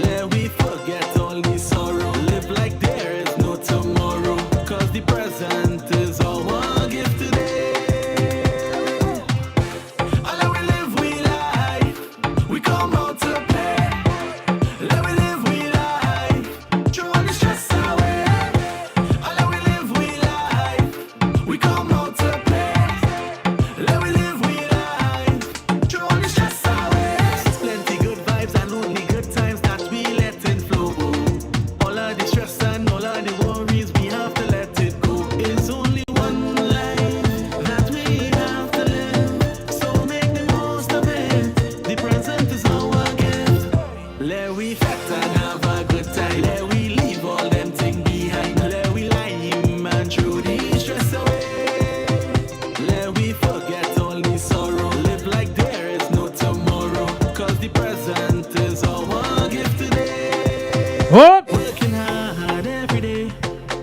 Let we forget all the sorrow. Live like there is no tomorrow. 'Cause the present is our gift today. And let we live we life. We come out to play. Let we live we life. Throw the stress away. And let we live we life. We come out to play. Let we live we life. Throw the stress away. Plenty good vibes and only good times that we letting flow. All of the stress and all of the worries we have to let it go. It's only one life that we have to live. So make the most of it. The present is our gift. Let we fete and have a good time. Let we leave all them things behind. Let we lime and throw the stress away. Let we forget all the sorrow. Live like there is no tomorrow. 'Cause the present is our gift today. What? Working hard every day.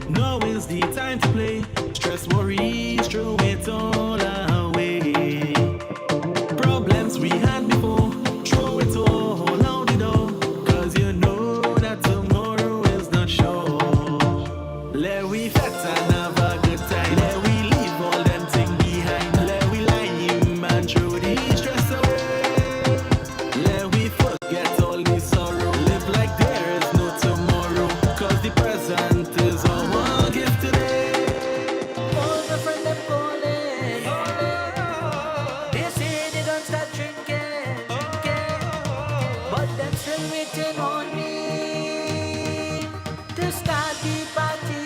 Now is the time to play. Stress, worries, throw it all away. Problems we had before, throw it all out the door. 'Cause you know that tomorrow is not sure. Let we fete and have a good time. Let we leave all them things behind. Let we lime and throw the stress away. Let we forget all the sorrow. Live like there is no tomorrow. 'Cause the present is our gift today. All my friends them calling. They say they don't start drinking, but them still waiting on me to start the party.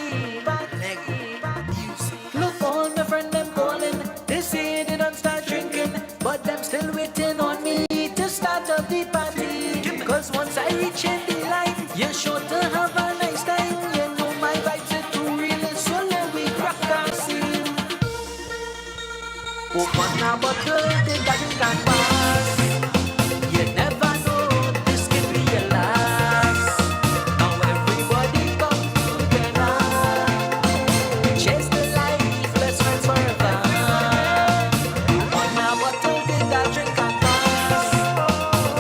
Look, all my friends them calling. They say they don't start drinking, but them still waiting on me to start up the party. 'Cause once I reach in the life, you're sure to have a nice time. You know my vibes are too real, so let we crack our scene. Open a bottle, take a drink and pass. You never know this could be your last. Now everybody come together. Chase the life, best friends forever. Open a bottle, take a drink and pass.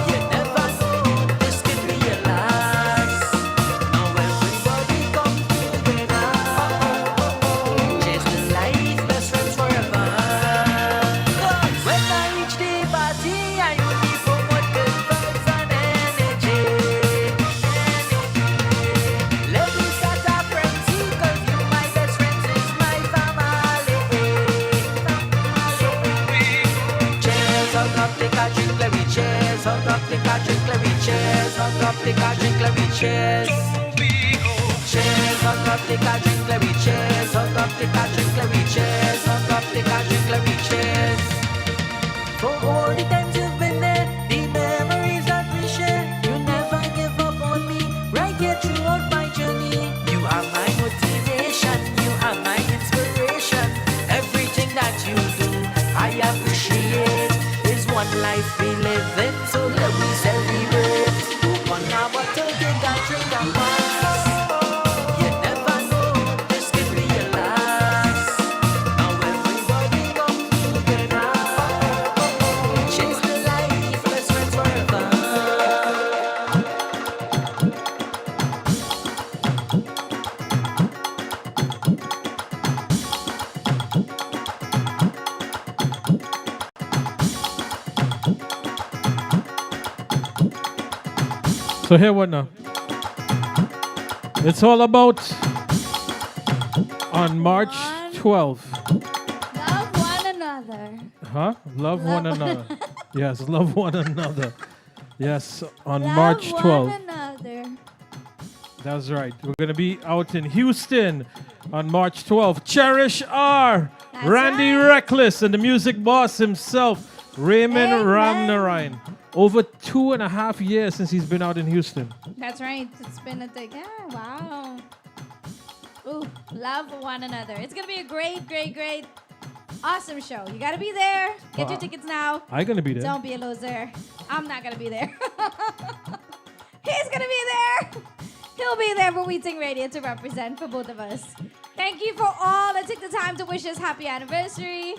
You never know this could be your last. Now everybody come together. Chase the life, best friends forever. When hug up, take a drink, let me cheers. Hug up, take a drink, let me cheers. Cheers, hug up, take a drink, let me cheers. Hug up, take a drink, let me cheers. Hug up, take a drink, let me cheers. For all the times you've been there, the memories that we share. You never give up on me, right here throughout my journey. You are my motivation, you are my inspiration. Everything that you do, I appreciate. Is one life we live in, so let me celebrate. Open our bottle, take a drink and pass. You never know, this could be your last. Now everybody come together. Chase the light, let's friends forever. So here what now? It's all about on March 12th. Love one another. Huh? Love one another. Yes, love one another. Yes, on Love March one 12th. another. That's right. We're going to be out in Houston on March 12th. Cherish R. That's Randy Reckless and the music boss himself, Raymond Ramnarine. Over 2.5 years since he's been out in Houston. That's right. It's been a thing. Yeah, wow. Ooh, love one another. It's going to be a great, awesome show. You got to be there. Get your tickets now. I'm going to be there. Don't be a loser. I'm not going to be there. He's going to be there. He'll be there for We Ting Radio to represent for both of us. Thank you for all that took the time to wish us happy anniversary.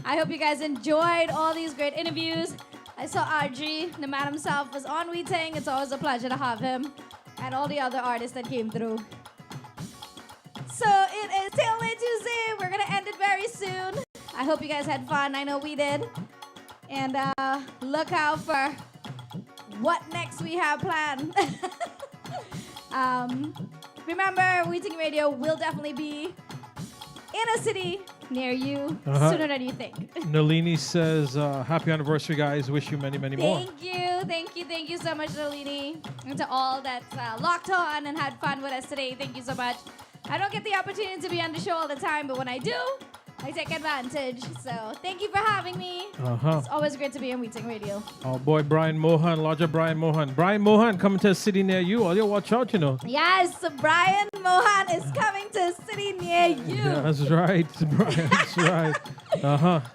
I hope you guys enjoyed all these great interviews. I saw RG, the man himself, was on We Ting. It's always a pleasure to have him and all the other artists that came through. So it is Tailgate Tuesday. We're going to end it very soon. I hope you guys had fun. I know we did. And look out for what next we have planned. Remember, We Ting Radio will definitely be in a city near you sooner than you think. Nalini says, happy anniversary, guys. Wish you many, many more. Thank you so much, Nalini. And to all that locked on and had fun with us today, thank you so much. I don't get the opportunity to be on the show all the time, but when I do, I take advantage. So thank you for having me. It's always great to be on We Ting Radio. Oh boy, Brian Mohan, Lodger Brian Mohan. Brian Mohan coming to a city near you. Oh, you watch out, you know. Yes, Brian Mohan is coming to a city near you. Yeah, that's right, Brian. That's right.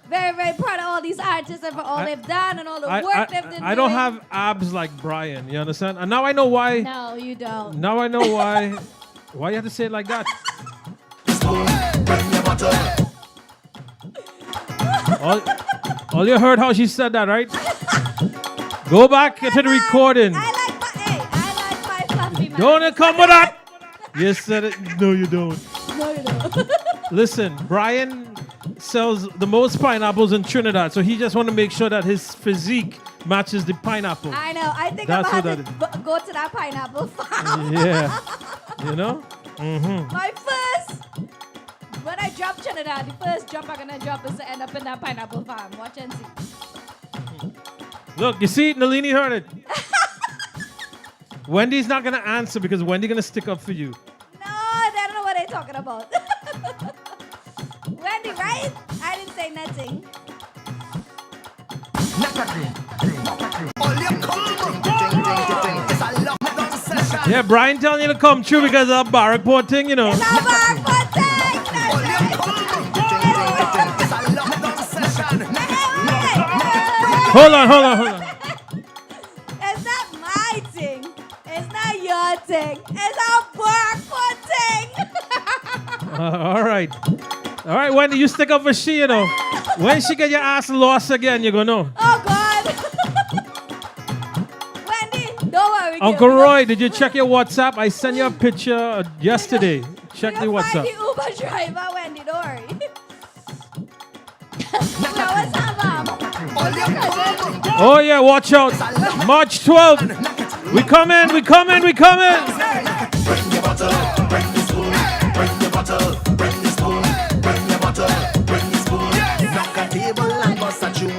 Very, very proud of all these artists and for all they've done and all the work they've been doing. I don't have abs like Brian, you understand? And now I know why. No, you don't. Now I know why. Why you have to say it like that? all you heard how she said that, right? Go back to the recording. I like my fluffy man. Don't come with that. You said it. No, you don't. No, you don't. Listen, Brian sells the most pineapples in Trinidad, so he just want to make sure that his physique matches the pineapple. I know. I think That's I'm what going to go to that pineapple farm. Yeah. You know? Mm-hmm. My first, when I drop Trinidad, the first drop I'm going to drop is to end up in that pineapple farm. Watch and see. Look, you see, Nalini heard it. Wendy's not going to answer because Wendy's going to stick up for you. No, I don't know what they're talking about. Wendy, right? I didn't say nothing. Yeah, Brian telling you to come true because of bar report thing, you know. Hold on. It's not my thing. It's not your thing. It's our bar thing. All right, Wendy, you stick up for she, you know. When she get your ass lost again, you're going to know. Oh, God. Wendy, don't worry. Uncle Roy, did you check your WhatsApp? I sent you a picture yesterday. Check the WhatsApp. Find the Uber driver, Wendy, don't worry. We always have Oh, yeah, watch out. March 12th. We coming. Bring your bottle, bring the spoon. Bring your bottle, bring the spoon. Bring your bottle, bring the spoon. Knock a table and bust a tune.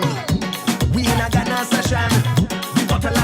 We in a Ghana session. The bottle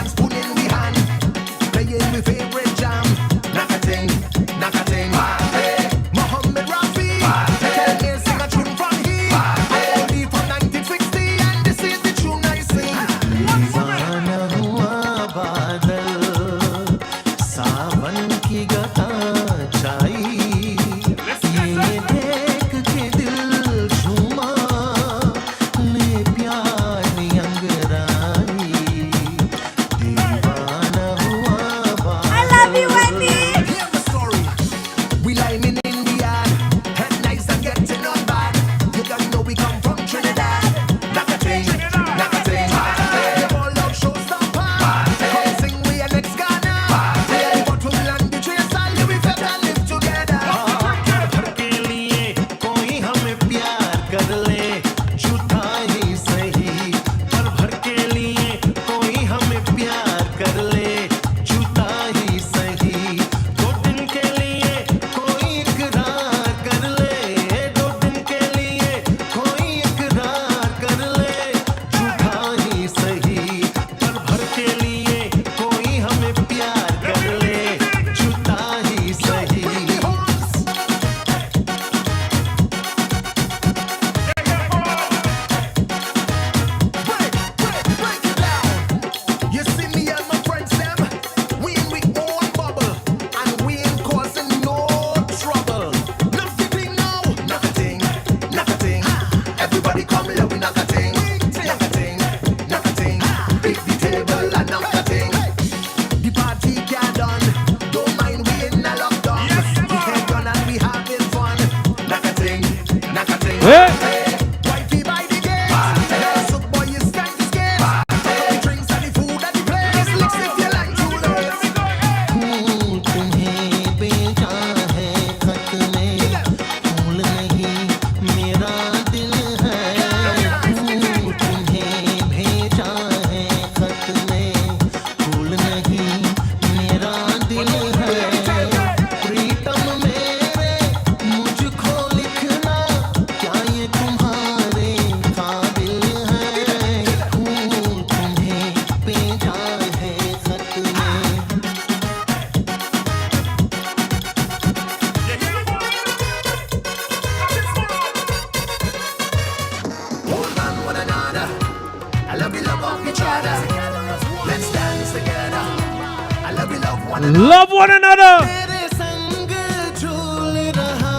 Love one another. तेरे संग झूल रहा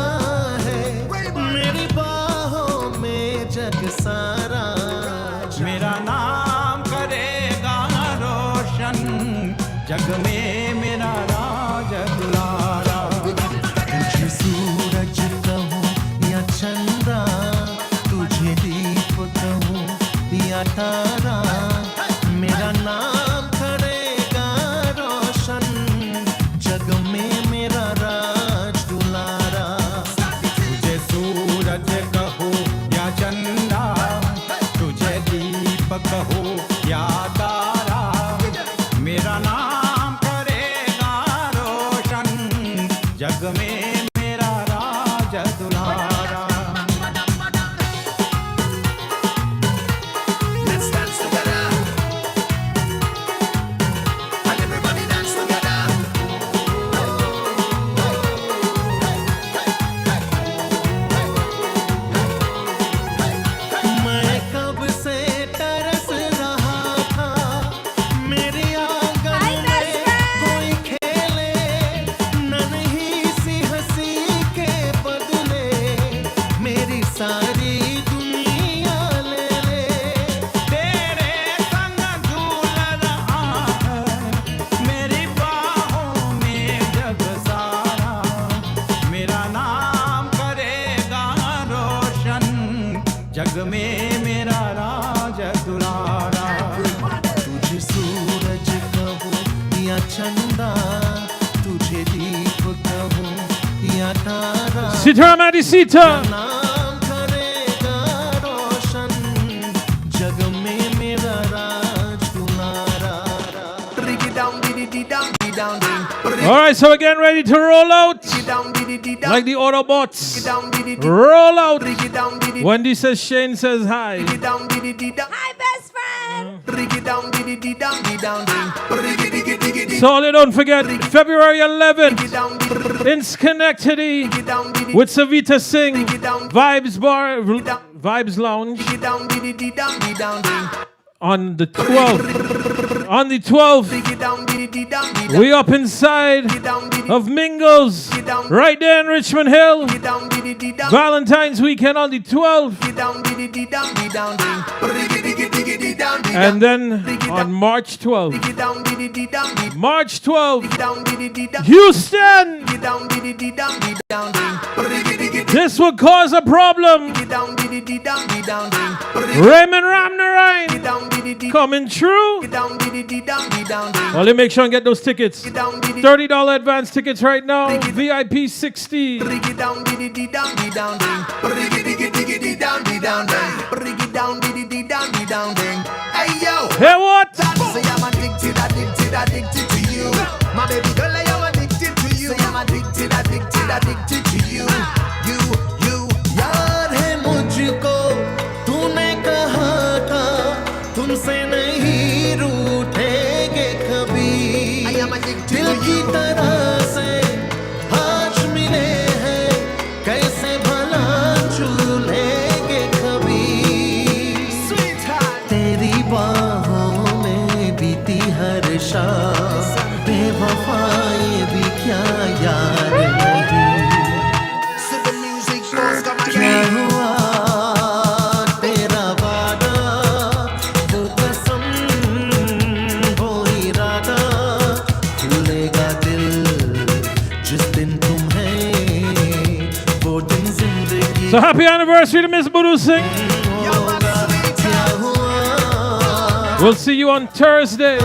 है मेरी बाहों में जग सारा मेरा नाम करेगा रोशन जग में मेरा राज दुलारा तुझे सूरज कहूँ या चंदा तुझे दीप कहूँ या तारा मेरा नाम करेगा रोशन जग में मेरा राज दुलारा तुझे सूरज कहो या चंदा तुझे दीप कहो या तारा मेरा नाम करेगा रोशन जग में मेरा राज दुलारा Let's dance together and everybody dance together. मैं कब से तरस रहा था मेरी आंगन में कोई खेले नन्ही सी हंसी के बदले मेरी सारी दुनिया ले ले तेरे संग झूल रहा है मेरी बाहों में जग सारा मेरा नाम करेगा रोशन जग में मेरा राज दुलारा तुझे सूरज कहूँ या चंदा तुझे दीप कहूँ या तारा Sita Madisita. नाम करेगा रोशन जग में मेरा राज दुलारा All right, so we're getting ready to roll out like the Autobots. Roll out. Wendy says Shane says hi. Hi, best friend. So don't forget, February 11th in Schenectady with Savita Singh, Vibes Bar, Vibes Lounge. On the 12th, we up inside of Mingles, right there in Richmond Hill. Valentine's weekend on the 12th. And then on March 12th, Houston. This will cause a problem. Raymond Ramnarine coming true. Well, make sure and get those tickets. $30 advance tickets right now. VIP 60. Hey, what? Say I'm addicted to you. My baby girl, I am addicted to you. Say I'm addicted to you. You, यार है मुझको तूने कहा था तुमसे नहीं रूठेंगे कभी दिल की तरह से आज मिले हैं कैसे भला झूलेंगे कभी तेरी बाहों में बीती हर शाम बेवफाई भी क्या यार नहीं क्या हुआ तेरा वादा वो कसम वो इरादा भूलेगा दिल जिस दिन तुम्हें वो दिन जिंदगी So happy anniversary to Miss Budu Singh. We'll see you on Thursday.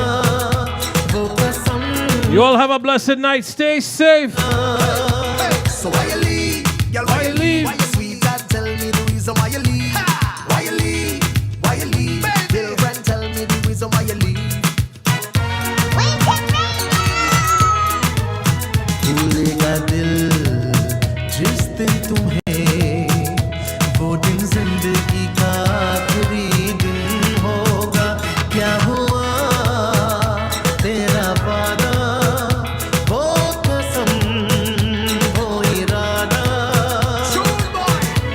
You all have a blessed night. Stay safe. So why you leave? Girl, why